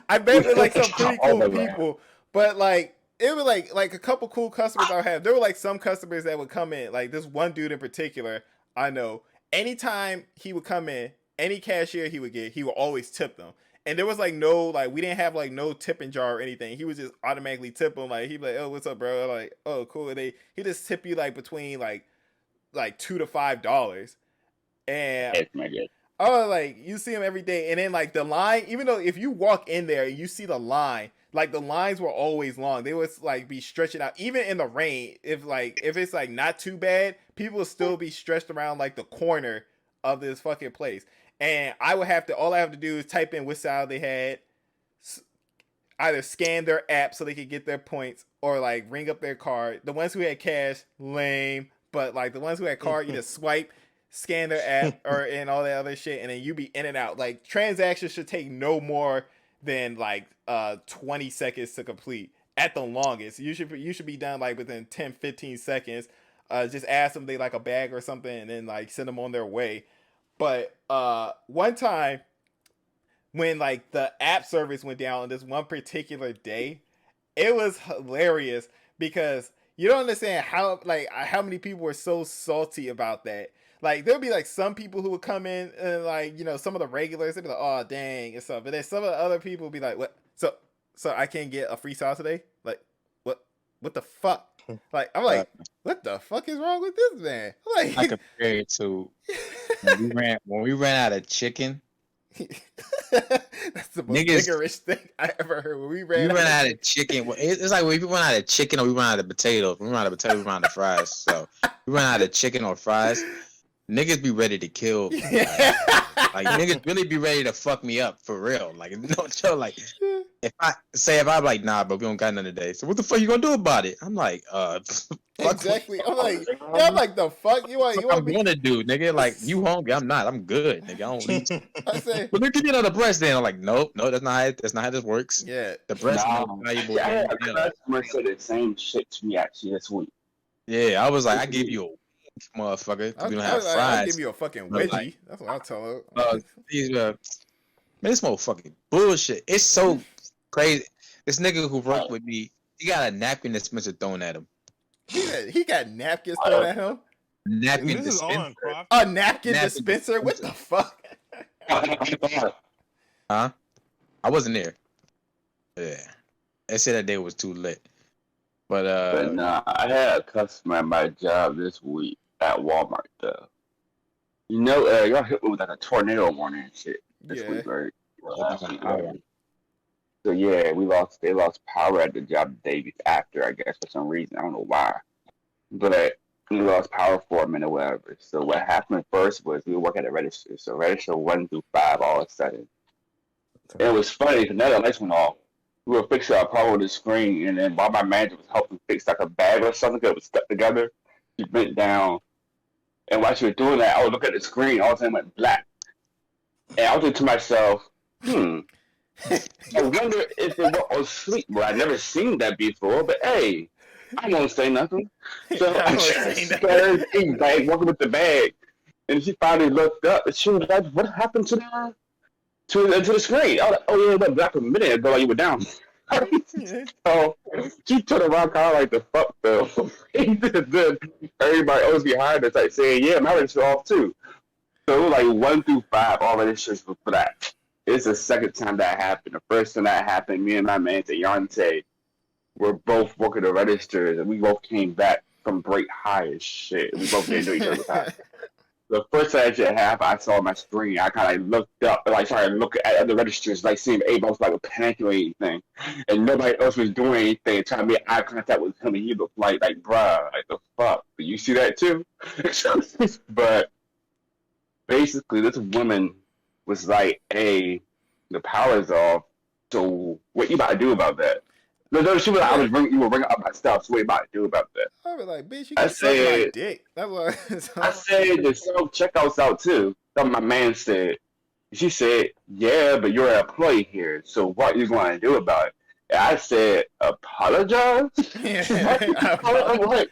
met with like some pretty cool people. But like it was like a couple cool customers I have. There were like some customers that would come in. Like this one dude in particular, I know. Anytime he would come in, any cashier he would get, he would always tip them. And there was like no, like we didn't have like no tipping jar or anything. He would just automatically tip them. Like he'd be like, "Oh, what's up, bro?" Like, "Oh, cool." And he just tip you like between like $2 to $5. And like you see him every day. And then like the line, even though if you walk in there, you see the line. Like the lines were always long. They would like be stretching out, even in the rain. If it's like not too bad, people would still be stretched around like the corner of this fucking place. And all I have to do is type in what style they had, either scan their app so they could get their points, or like ring up their card. The ones who had cash, lame, but like the ones who had card, you just swipe, scan their app, and all that other shit, and then you be in and out. Like transactions should take no more than like 20 seconds to complete at the longest. You should be done like within 10-15 seconds. Just ask them they like a bag or something, and then like send them on their way. But one time when like the app service went down on this one particular day, it was hilarious because you don't understand how many people were so salty about that. Like there'll be like some people who would come in and like, you know, some of the regulars, they'd be like, "Oh dang," and stuff. But then some of the other people would be like, "What? So I can't get a free sauce today? Like what the fuck?" Like I'm like, what the fuck is wrong with this man? Like I compare it to when we ran out of chicken. That's the most vigorous thing I ever heard. When we ran out of chicken, it's like when we run out of chicken or we run out of potatoes. We run out of potatoes, we run out of fries. So we run out of chicken or fries. Niggas be ready to kill. Like niggas really be ready to fuck me up for real. Like no joke. Like if I'm like, "Nah, bro, we don't got none today." So what the fuck you gonna do about it? I'm like, exactly. I'm like, the fuck you want? I'm gonna do, nigga. Like you hungry? I'm not. I'm good, nigga. I don't need. I say, but give me another breast. Then I'm like, nope, that's not how this works. Yeah, the breast is more valuable. I had a customer say the same shit to me actually this week. Yeah, I was like, I give you a motherfucker. We don't have fries. I'll give you a fucking wedgie. Like, that's what I'll tell her. Man, this motherfucking bullshit. It's so crazy. This nigga who worked with me, he got a napkin dispenser thrown at him. He got napkins thrown at him? Napkin dispenser. A napkin dispenser? What the fuck? Huh? I wasn't there. Yeah. They said that day was too lit. But nah, I had a customer at my job this week at Walmart though. You know, y'all hit me with like a tornado warning and shit this week, right? So yeah, they lost power at the job the day after, I guess, for some reason. I don't know why. But we lost power for a minute or whatever. So what happened first was we were working at a register. So register 1 through 5 all of a sudden. And it was funny because now the lights went off. We were fixing our power with the screen, and then while my manager was helping fix like a bag or something that was stuck together, she bent down. And while she was doing that, I would look at the screen, all of a sudden it went black. And I was thinking to myself, I wonder if it was on sleep. Well, I'd never seen that before, but hey, I won't say nothing. So I scared like walking with the bag. And she finally looked up and she was like, "What happened to the screen?" I was like, "Oh yeah, it went black a minute ago while you were down." So she turned around kind of like the fuck though. Everybody else behind us like saying, "Yeah, my register off too." So like 1 through 5, all registers were black. It's the second time that happened. The first time that happened, me and my man Deontay were both working the registers, and we both came back from break high as shit. We both didn't know each other's high. The first time that shit happened, I saw my screen. I kind of like looked up, like started looking at other registers, like seeing if anybody was like panicking or anything, and nobody else was doing anything. Trying to make eye contact with him, and he looked like bruh, like the fuck. Do you see that too? But basically, this woman was like, "Hey, the power's off. So what you about to do about that?" No, she was like, you were bringing up my stuff. So what you about to do about that? I was like, bitch, you can suck my dick. That was. I said, the self checkouts out too. That's what my man said. She said, yeah, but you're an employee here. So what are you going to do about it? And I said, apologize? I'm like,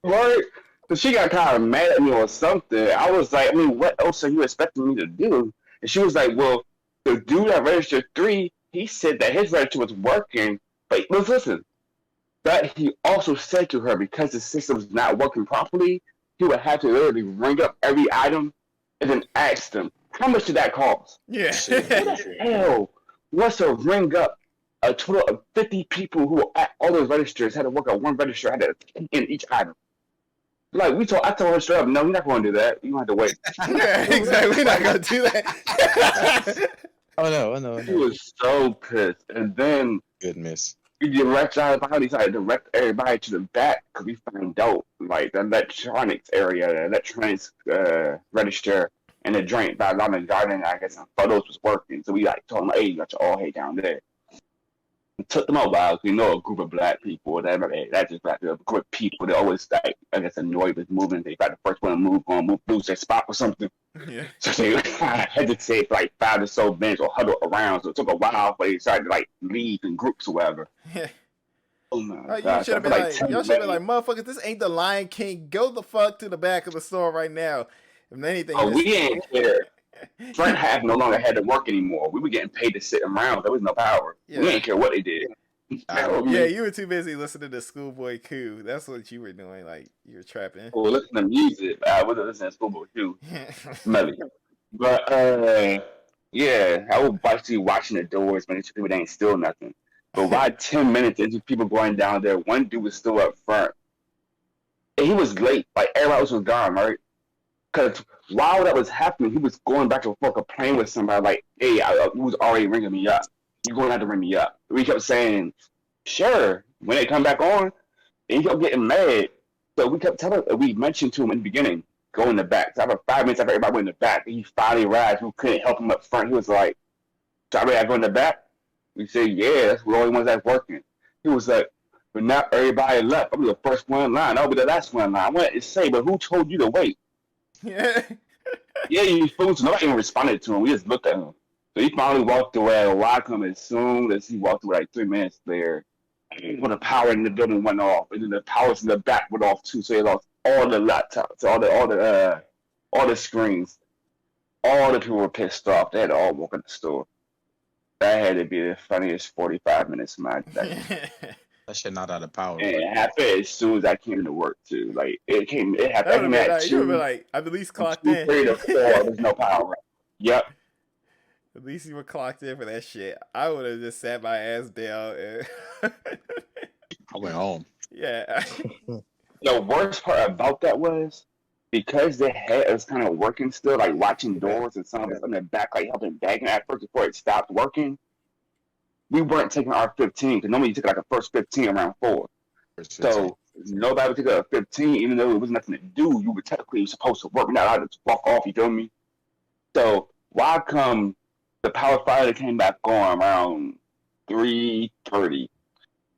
what? So she got kind of mad at me or something. I was like, I mean, what else are you expecting me to do? And she was like, well, the dude that registered 3, he said that his register was working. But listen, but he also said to her, because the system's not working properly, he would have to literally ring up every item and then ask them, how much did that cost? Yeah. What the hell? What's to ring up a total of 50 people who at all those registers had to work on one register, had to take in each item? Like I told her straight up, no, you're not going to do that. You have to wait. Yeah, exactly. We're not going to do that. Oh no. He was so pissed. And then Goodness. We direct everybody, tried to direct everybody to the back because we found out like the electronics area, the electronics register, and the joint by London Garden, I guess, and photos was working. So we like told them, hey, you got your all head down there. It took them a while. We know a group of black people. That's just black people. A group of people. They always like, I guess, annoyed with moving. They got the first one to move, lose their spot or something. Yeah. So they kind of hesitate for like 5 or so minutes or huddle around. So it took a while for they started to like leave in groups or whatever. Yeah. Oh my You gosh. should have been like, y'all should have been like, motherfuckers, this ain't the Lion King. Go the fuck to the back of the store right now. If anything, we ain't care. Front half no longer had to work anymore. We were getting paid to sit around. There was no power. Yeah. We ain't care what they did. Yeah, you were too busy listening to Schoolboy Q. That's what you were doing. Like, you were trapping. Well, listen to music. I wasn't listening to Schoolboy Q. Smelly. But, yeah, I was actually watching the doors, man. People ain't steal nothing. But by 10 minutes into people going down there, one dude was still up front. And he was late. Like, everybody else was gone, right? Because while that was happening, he was going back and forth playing with somebody like, hey, he was already ringing me up. You're going to have to ring me up. We kept saying, sure. When they come back on, and he kept getting mad. So we kept telling, we mentioned to him in the beginning, go in the back. So after 5 minutes after everybody went in the back, he finally arrived. We couldn't help him up front. He was like, sorry, I go in the back? We said, yeah, that's the only ones that's working. He was like, but not everybody left. I'll be the first one in line. I'll be the last one in line. I wanted to say, but who told you to wait? Yeah. Yeah, you fools. Nobody even responded to him. We just looked at him. So he finally walked away. Welcome as soon as he walked away, like 3 minutes there, when the power in the building went off, and then the powers in the back went off too. So they lost all the laptops, all the screens. All the people were pissed off. They had to all walk in the store. That had to be the funniest 45 minutes of my day. That shit not out of power. And it happened as soon as I came to work too. Like it happened at like, 2. You would be like, I've at least clocked in. 3 to 4, there's no power. Yep. At least you were clocked in for that shit. I would have just sat my ass down and I went home. Yeah. The worst part about that was because the head was kind of working still, like watching doors and some of us in the back, like helping bagging at first before it stopped working. We weren't taking our 15 because normally you take like a first 15 around 4. So nobody would take a 15, even though it was nothing to do. You were technically supposed to work. We're not allowed to walk off. You feel me? So why come the power finally came back on around 3:30?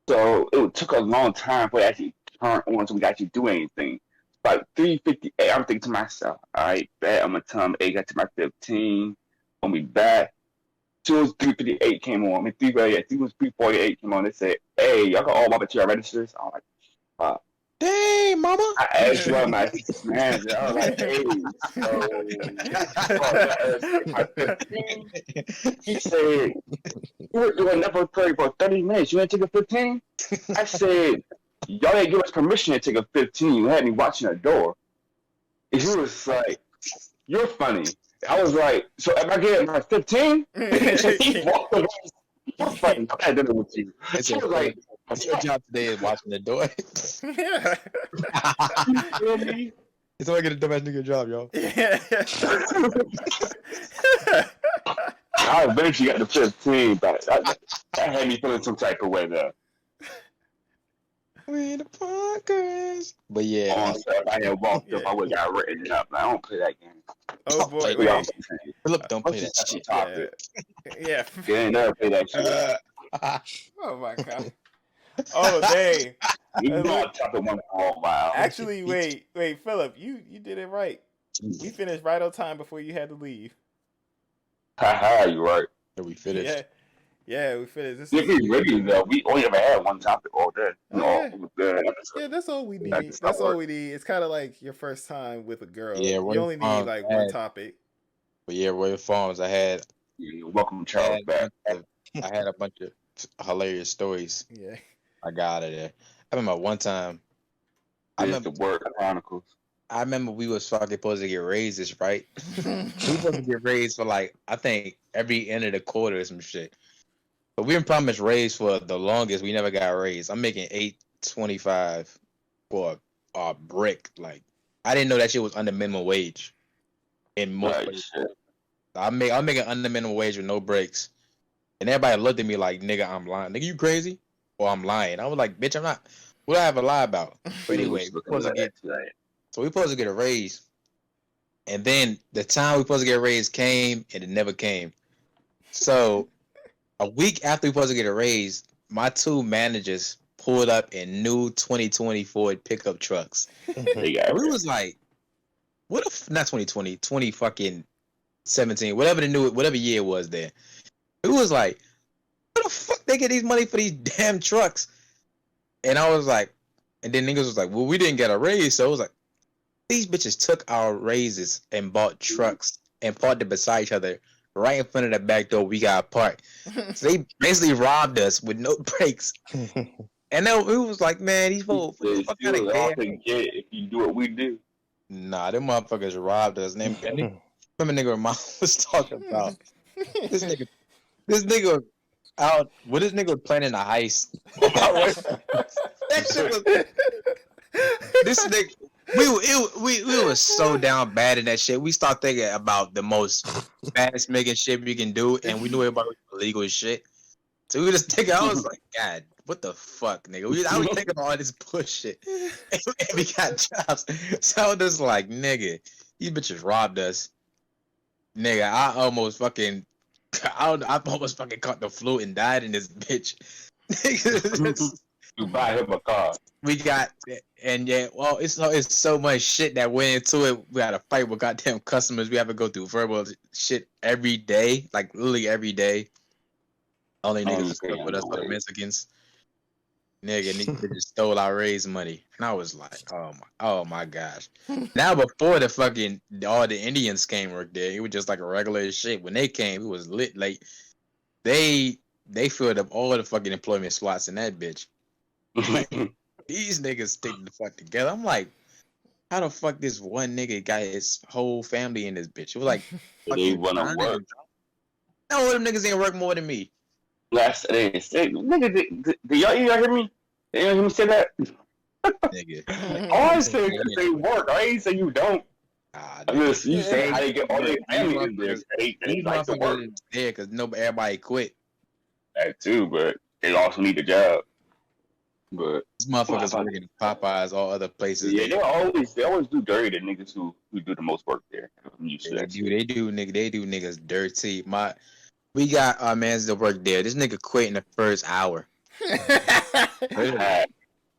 So it took a long time for it actually turn on, so we could actually do anything. Like 3:58, I'm thinking to myself, all right, bet I'm gonna tell them, hey, got to my 15. When we back. Soon as 3:58 came on, 3:48 came on, they said, hey, y'all got all my material registers? I'm like, fuck. Dang, mama. I asked one of my manager, I was like, hey, so, he said, you were doing that for 30 minutes, you ain't take a 15? I said, y'all didn't give us permission to take a 15, you had me watching a door. And he was like, you're funny. I was like, so if I get my 15, he walked away. You're funny. I had dinner with you. She was like, your job today is watching the door. Yeah. you feel me? It's only get a dumbass nigga job, yo. Yeah. I eventually got to 15, but that had me feeling some type of way though. We the podcast. But yeah, If I had walked up, I would have got written up. I don't play that game. Oh boy, wait. Philip, don't play that shit. Yeah. You ain't never play that shit. Oh my god. Oh dang. You know I'm talking one for a while. Actually, wait, Philip, you did it right. We finished right on time before you had to leave. Haha, you right. We finished. Yeah, we finished. This If we really though, we only ever had one topic all day. Yeah, that's all we need. That's all we need. It's kind of like your first time with a girl. Yeah, you only need like one topic. But yeah, Royal Farms, I had. Welcome Charles back. I had a bunch of hilarious stories. Yeah, I got out of there. I remember one time. I remember the Word Chronicles. I remember we was fucking supposed to get raises, right? We supposed to get raised for like I think every end of the quarter or some shit. But we been promised raise for the longest. We never got raised. I'm making $8.25 for a brick. Like I didn't know that shit was under minimum wage. In most places, I'm making under minimum wage with no breaks, and everybody looked at me like, "Nigga, I'm lying. Nigga, you crazy?" Or I'm lying. I was like, "Bitch, I'm not. What do I have to lie about?" But anyway, so we supposed to get a raise, and then the time we supposed to get a raise came, and it never came. So a week after we supposed to get a raise, my two managers pulled up in new 2020 Ford pickup trucks. We was like, what if not 2020, 20 fucking 17, whatever year it was there. It was like, what the fuck they get these money for these damn trucks? And I was like, and then niggas was like, well, we didn't get a raise. So it was like, these bitches took our raises and bought trucks and parked them beside each other right in front of the back door we got parked. So they basically robbed us with no brakes. And then it was like, man, these folks, what kind of get if you do what we do. Nah, them motherfuckers robbed us. Remember nigga mom was talking about this nigga out. What this nigga was planning a heist? That shit was. This nigga, we was so down bad in that shit. We start thinking about the most fast making shit we can do, and we knew everybody was illegal as shit. So we were just thinking. I was like, God, what the fuck, nigga? I was thinking about all this bullshit, and we got jobs. So I was just like, nigga, these bitches robbed us. Nigga, I almost fucking caught the flu and died in this bitch. You buy him a car. We got, and yeah, well, it's so much shit that went into it. We had to fight with goddamn customers. We have to go through verbal shit every day, like literally every day. Only niggas stuck with us for the Mexicans. Nigga, niggas just stole our raise money. And I was like, oh my gosh. Now before all the Indians came work there, it was just like a regular shit. When they came, it was lit. Like they filled up all the fucking employment slots in that bitch. Like, these niggas stick the fuck together. I'm like, how the fuck this one nigga got his whole family in this bitch? It was like, they wanna work. No, them niggas ain't work more than me. Last day, nigga, did y'all hear me? Did y'all hear me say that? Nigga. All I said is they work. I ain't say you don't. You say they get all their family in there. They like to work. Yeah, because everybody quit. That too, but they also need a job. But these motherfuckers working Popeyes, all other places. Yeah, they always do dirty the niggas who do the most work there. They do niggas dirty. We got our mans that work there. This nigga quit in the first hour.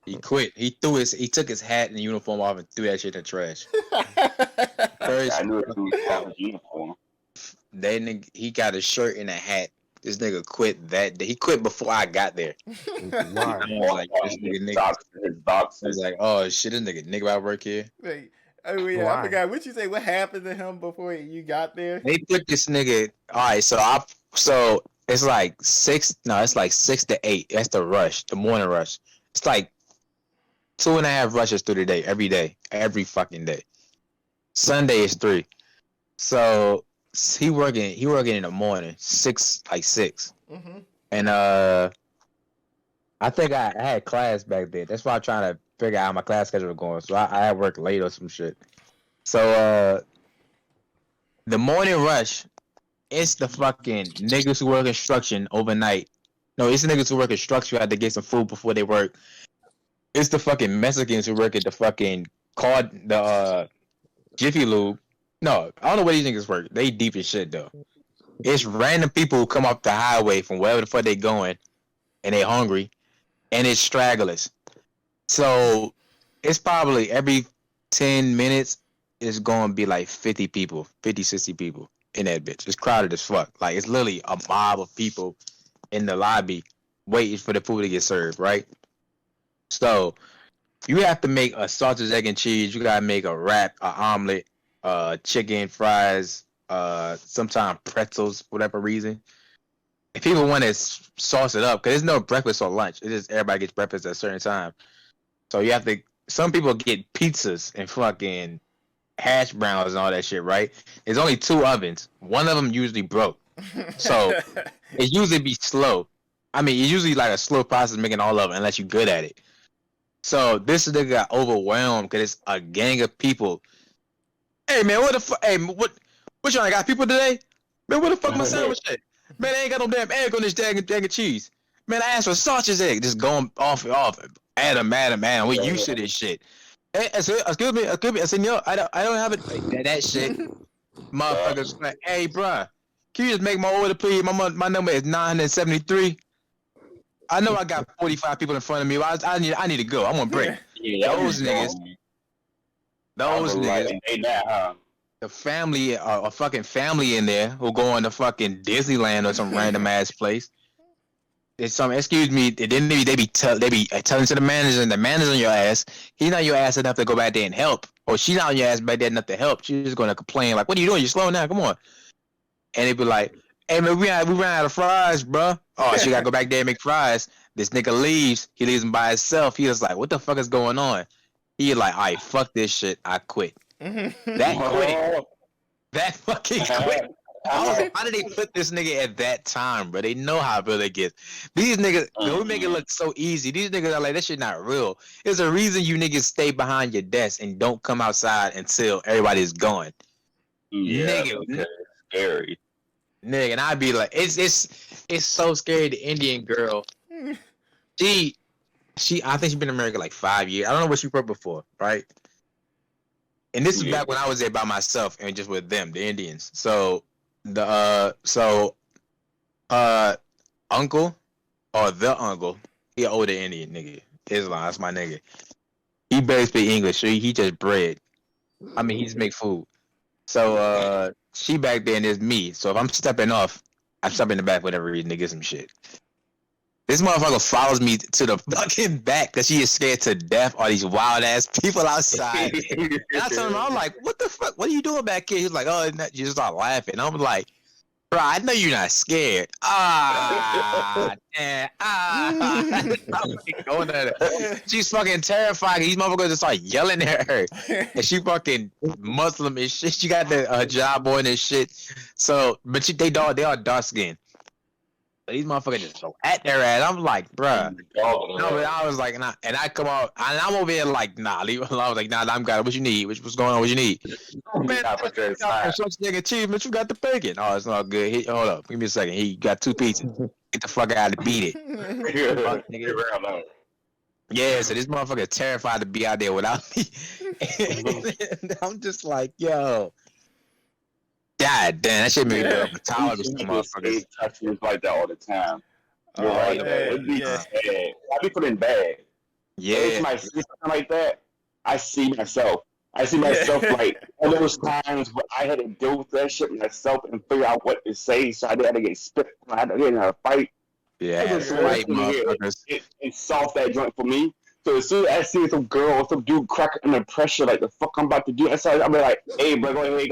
He quit. He took his hat and uniform off and threw that shit in the trash. I knew it was uniform. He got a shirt and a hat. This nigga quit that day. He quit before I got there. Wow. Like, this nigga I was like, oh shit, this nigga I work here. Wait, I forgot what you say. What happened to him before you got there? They put this nigga. All right, so it's like 6. No, it's like 6 to 8. That's the rush, the morning rush. It's like 2.5 rushes through the day, every fucking day. Sunday is 3. So he working in the morning, 6. Mm-hmm. And I think I had class back then. That's why I'm trying to figure out how my class schedule was going. So I had work late or some shit. So the morning rush, it's the fucking niggas who work construction overnight. No, it's the niggas who work construction who had to get some food before they work. It's the fucking Mexicans who work at the fucking Jiffy Lube. No, I don't know where these niggas work. They deep as shit though. It's random people who come off the highway from wherever the fuck they going, and they hungry, and it's stragglers. So it's probably every 10 minutes it's gonna be like 50 people, 50, 60 people in that bitch. It's crowded as fuck. Like it's literally a mob of people in the lobby waiting for the food to get served, right? So you have to make a sausage, egg, and cheese. You gotta make a wrap, an omelet, chicken, fries, sometimes pretzels, for whatever reason. If people want to sauce it up, because there's no breakfast or lunch, it's just everybody gets breakfast at a certain time. So you have to. Some people get pizzas and fucking hash browns and all that shit, right? There's only 2 ovens. One of them usually broke, so it usually be slow. I mean, it's usually like a slow process making all of it unless you're good at it. So this nigga got overwhelmed because it's a gang of people. Hey man, what the fuck? Hey, what y'all got people today? Man, what the fuck my sandwich at? Man, I ain't got no damn egg on this egg and cheese. Man, I asked for sausage egg. Just going off. Adam, we used to this shit. Hey, excuse me. I said, no, I don't have it. Like, that shit. Motherfuckers like, hey, bruh, can you just make my order, please? My number is 973. I know I got 45 people in front of me. I need to go. I'm on break. Yeah, Those niggas. The family, a fucking family in there who go on to fucking Disneyland or some random ass place. It's some, excuse me, then they be telling to the manager, and the manager on your ass. He's not your ass enough to go back there and help, or she's not on your ass back there enough to help. She's just gonna complain like, "What are you doing? You're slowing down. Come on." And they be like, "Hey man, we ran out of fries, bro. Oh, she gotta go back there and make fries." This nigga leaves. He leaves him by himself. He was like, "What the fuck is going on?" He like, "All right, fuck this shit. I quit." That fucking quit. I was like, how did they put this nigga at that time, bro? They know how real it gets. These niggas, we make it look so easy. These niggas are like, that shit not real. There's a reason you niggas stay behind your desk and don't come outside until everybody's gone. Yeah, nigga, scary. Nigga, and I'd be like, it's so scary. The Indian girl, I think she's been in America like 5 years. I don't know what she worked before, right? And this is back when I was there by myself and just with them, the Indians. So uncle or the uncle, he an older Indian nigga. Islam, that's my nigga. He barely speak English, so he just bred. I mean, he just make food. So she back there and there's me. So if I'm stepping off, I step in the back for whatever reason to get some shit. This motherfucker follows me to the fucking back because she is scared to death. All these wild ass people outside. And I told him, I'm like, what the fuck? What are you doing back here? He's like, oh, you just start laughing. I'm like, bro, I know you're not scared. Damn. Going at her. She's fucking terrified. These motherfuckers just start yelling at her. And she fucking Muslim and shit. She got the job on and shit. So, but they are dark skinned. These motherfuckers just go at their ass. I'm like, bruh. No, but I was like, nah. And I come out, and I'm over here like, nah, leave it alone. I was like, nah, I'm got it. What you need? What's going on? What you need? Man, such nigga achievement. You got the bacon. Oh, it's not good. Hold up. Give me a second. He got 2 pizzas. Get the fuck out and beat it. Yeah, so this motherfucker is terrified to be out there without me. And I'm just like, yo. God damn, that shit made me feel tolerable. Motherfuckers touch me like that all the time. You're right. It'd be bad. I'd be feeling bad. Yeah. Every time I see something like that, I see myself. Like all those times where I had to deal with that shit myself and figure out what to say, so I had to get spit. I had to get in a fight. Yeah, right, motherfuckers. It solved that joint for me. So as soon as I see some girl or some dude crack under pressure, like the fuck I'm about to do, I'll be like, hey, bro, go ahead,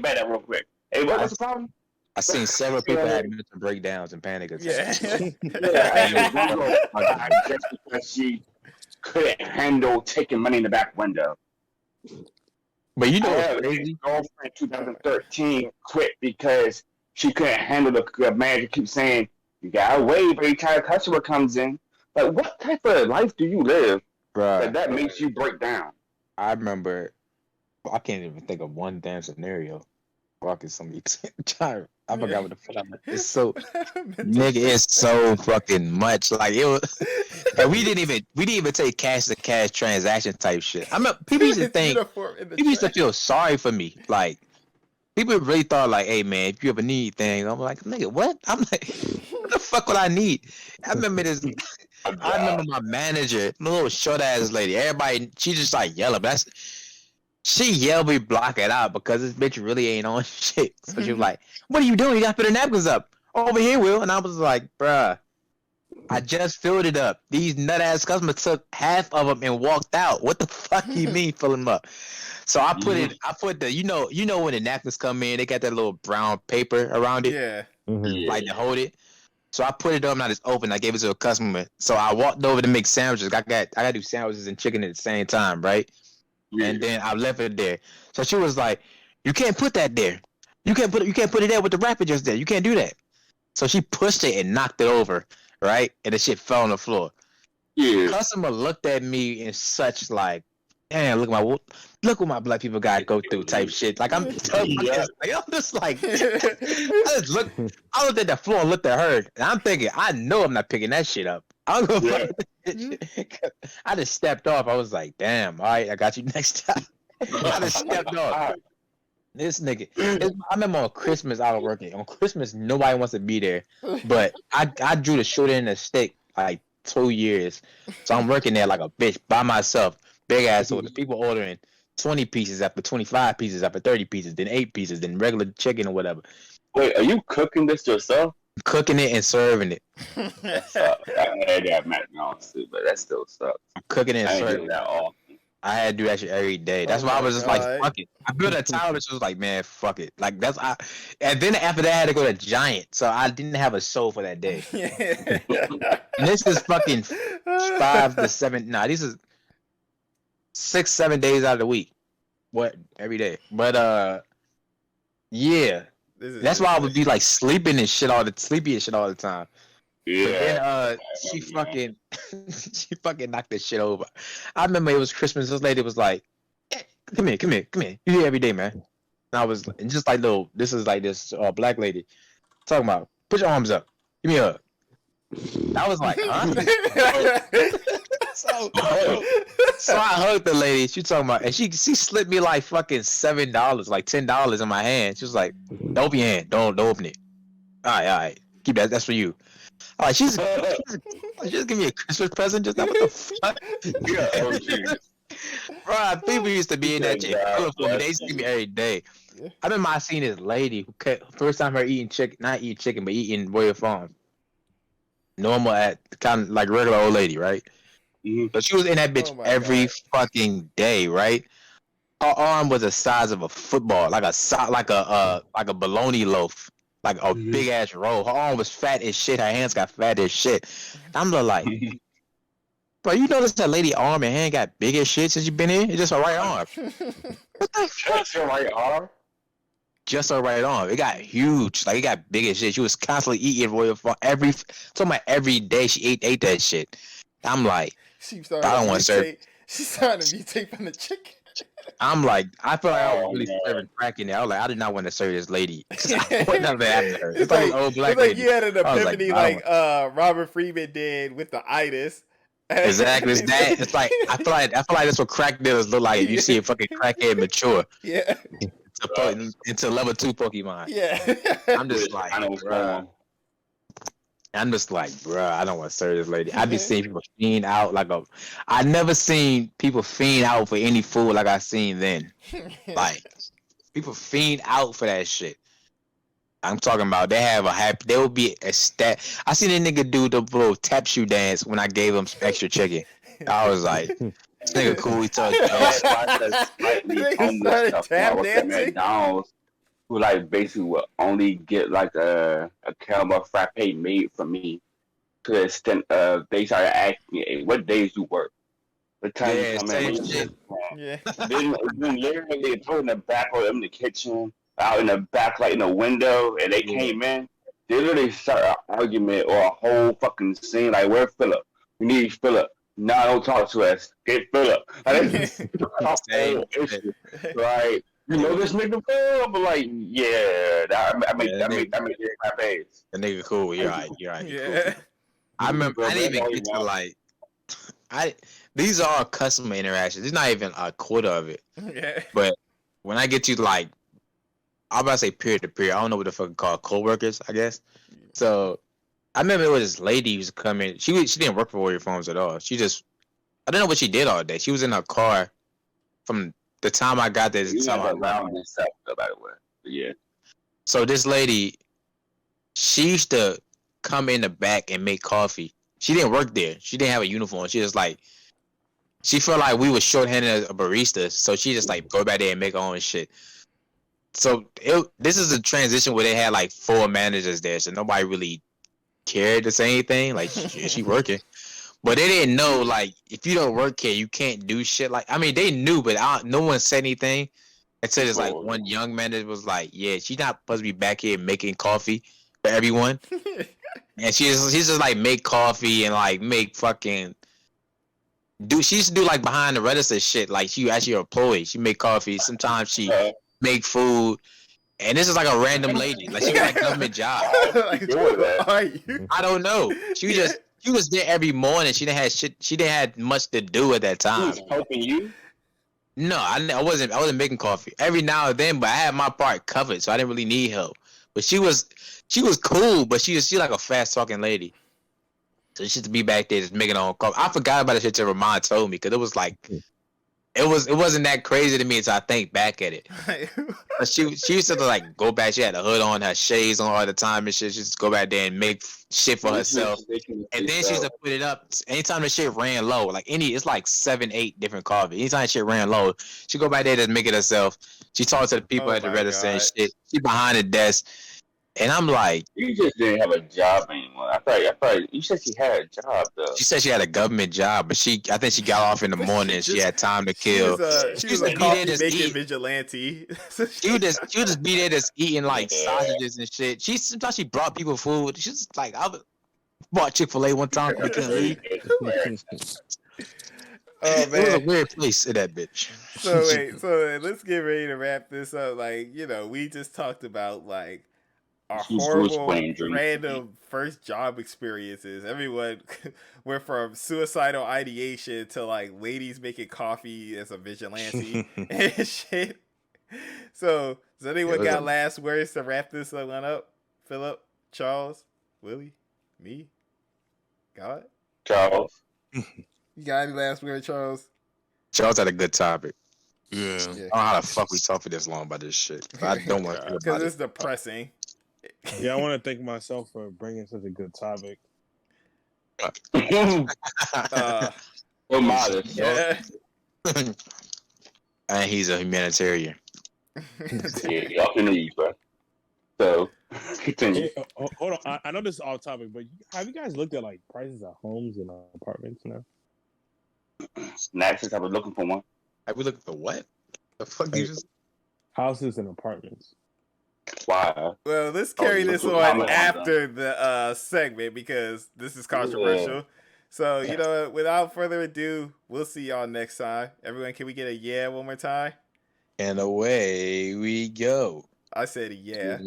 bet that real quick. Hey, what's the problem? I seen several people have mental breakdowns and panic attacks. Just because she couldn't handle taking money in the back window. But you I know what's had a crazy? girlfriend in 2013 quit because she couldn't handle the manager keep saying, "You gotta wait every time a customer comes in." Like, what type of life do you live that makes you break down? I remember. I can't even think of one damn scenario. Fucking somebody. I forgot what the fuck. It's so nigga. It's so fucking much. Like it was, and we didn't even take cash to cash transaction type shit. I mean, people used to think. People used to feel sorry for me. Like people really thought like, hey man, if you ever need things, I'm like, nigga, what? I'm like, what the fuck would I need? I remember this. I remember my manager, the little short ass lady. Everybody, she just like yelling. But she yelled me block it out because this bitch really ain't on shit. So she was like, "What are you doing? You gotta put the napkins up over here, Will." And I was like, "Bruh, I just filled it up. These nut ass customers took half of them and walked out. What the fuck you mean fill them up?" So I put the you know when the napkins come in, they got that little brown paper around it, like to hold it. So I put it up and I just opened. I gave it to a customer. So I walked over to make sandwiches. I got to do sandwiches and chicken at the same time, right? And then I left it there. So she was like, "You can't put that there. You can't put it there with the wrapper just there. You can't do that." So she pushed it and knocked it over, right? And the shit fell on the floor. Yeah. Customer looked at me in such like, damn, look what my black people gotta go through type shit. Like I'm just like I looked at the floor and looked at her, and I'm thinking, I know I'm not picking that shit up. I'm gonna I just stepped off. I was like, damn, all right, I got you next time. I just stepped off. This nigga, I remember on Christmas I was working. On Christmas, nobody wants to be there, but I drew the short end of the stick like 2 years. So I'm working there like a bitch by myself. Big ass orders. People ordering 20 pieces after 25 pieces after 30 pieces, then 8 pieces, then regular chicken or whatever. Wait, are you cooking this yourself? Cooking it and serving it. I had that McDonald's too, but that still sucks. I'm cooking it and serving it. I had to do that shit every day. That's why I was just like, fuck it. I built a tower that was like, man, fuck it. Like and then after that I had to go to Giant, so I didn't have a soul for that day. And this is fucking 5 to 7. Nah, this is 6-7 days out of the week. What every day. But yeah. That's why I would be like sleepy and shit all the time. Yeah. But then she fucking knocked this shit over. I remember it was Christmas. This lady was like, hey, come here. You here every day, man. And I was just like, this black lady talking about, put your arms up. Give me a hug. I was like, huh? So I hugged the lady. She talking about, and she slipped me like fucking $7, like $10 in my hand. She was like, "Don't open your hand. Don't open it. All right. Keep that. That's for you." All right, she's giving me a Christmas present. Just now, what the fuck? Bro, people used to be in that shit. They used to see me every day. I remember I seen this lady who first time her eating chicken, not eating chicken, but eating Royal Farms. Normal at kind of like regular old lady, right? But she was in that bitch every fucking day, right? Her arm was the size of a football, like a bologna loaf, like a big ass roll. Her arm was fat as shit. Her hands got fat as shit. I'm like, bro, you notice that lady arm and hand got big as shit since you been here? It's just her right arm. What the fuck? Just your right arm? Just her right arm. It got huge. Like, it got big as shit. She was constantly eating Royal Farm. Every day she ate that shit. I'm like, I don't want to serve. She's starting to mutate from the chicken. I'm like, I feel like I was really serving crack in there. I was like, I did not want to serve this lady. What nothing happened to her. It's like an old black lady. You had an epiphany like Robert Freeman did with the itis. Exactly. It's that. It's like I feel like that's what crack dealers look like. You see a fucking crackhead mature. Yeah. Into level 2 Pokemon. Yeah. I'm just like, bruh, I don't want to serve this lady. I be seeing people fiend out I never seen people fiend out for any food like I seen then. Like, people fiend out for that shit. I'm talking about there will be a stat. I seen a nigga do the little tap shoe dance when I gave him some extra chicken. I was like, this nigga cool. He told McDonald's, who like basically will only get like a caramel frappe made for me to the extent they started asking me, hey, what days you work? What time you come in? Yeah. Then literally they put in the back or in the kitchen, out in the back, like in the window, and they came in. They literally start an argument or a whole fucking scene. Like, where's Philip? We need Philip. No, don't talk to us. Get Philip. Like, this is the whole issue, right? You know this nigga Philip, but like, yeah, I make my face. The nigga cool. You're right. Yeah. Cool. I remember. I didn't even get to like. These are all customer interactions. It's not even a quarter of it. Yeah. But when I get to like, I'm about to say period to period. I don't know what the fuck called coworkers, I guess. So I remember it was this lady who was coming. She didn't work for Warrior Farms at all. I don't know what she did all day. She was in her car from the time I got there to the time I left. By the way. Yeah. So this lady, she used to come in the back and make coffee. She didn't work there. She didn't have a uniform. She felt like we were shorthanded as a barista, so she just like go back there and make her own shit. So this is a transition where they had like 4 managers there, so nobody really cared to say anything. Like she working, but they didn't know like if you don't work here, you can't do shit. Like I mean, they knew, but no one said anything. Until there's like one young manager was like, "Yeah, she's not supposed to be back here making coffee for everyone." And she's just like make coffee and like make fucking she used to do like behind the register shit. Like she actually an employee. She make coffee. Sometimes she make food. And this is like a random lady. Like she got a government job. I don't know. She was there every morning. She didn't have shit. She didn't have much to do at that time. She was helping you? No, I wasn't making coffee. Every now and then, but I had my part covered, so I didn't really need help. But she was cool, but she's like a fast talking lady. So she used to be back there just making her own coffee. I forgot about the shit till Ramon told me because it was like it wasn't that crazy to me until I think back at it. But she used to like go back. She had a hood on, her shades on all the time and shit. She just go back there and make shit for herself. And then she used to put it up. Anytime the shit ran low, like it's like 7, 8 different coffees. Anytime shit ran low, she go back there to make it herself. She talked to the people at the register and shit. She behind the desk. And I'm like, you just didn't have a job anymore. I thought you said she had a job though. She said she had a government job, but I think she got off in the morning. She had time to kill. She was a coffee making vigilante. She would just be there just eating like sausages and shit. Sometimes she brought people food. She's just like, I bought Chick-fil-A one time. We couldn't leave. Oh man, it was a weird place in that bitch. So let's get ready to wrap this up. Like we just talked about like our horrible random first job experiences. Everyone went from suicidal ideation to like ladies making coffee as a vigilante and shit. So does anyone got last words to wrap this one up? Philip, Charles, Willie, me, God, Charles. You got any last words, Charles? Charles had a good topic. Yeah. I don't know how the fuck we talk for this long about this shit. I don't want to because it's depressing. Yeah, I want to thank myself for bringing such a good topic. Modest. Yeah. And he's a humanitarian. Yeah, y'all can leave, bro. So, continue. Hey, hold on. I know this is off topic, but have you guys looked at like prices of homes and apartments now? Next, I was looking for one. Have we looked for what? The fuck you just houses and apartments? Why? Well, let's carry this on after the segment because this is controversial. Yeah. So, you know, without further ado, we'll see y'all next time. Everyone, can we get a yeah one more time? And away we go. I said yeah.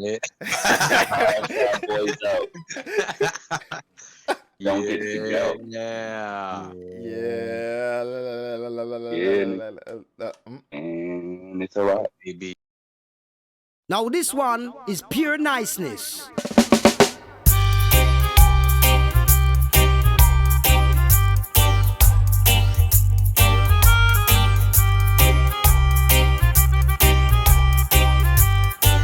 Don't get to go. Yeah. And it's alright, Now this one is pure niceness.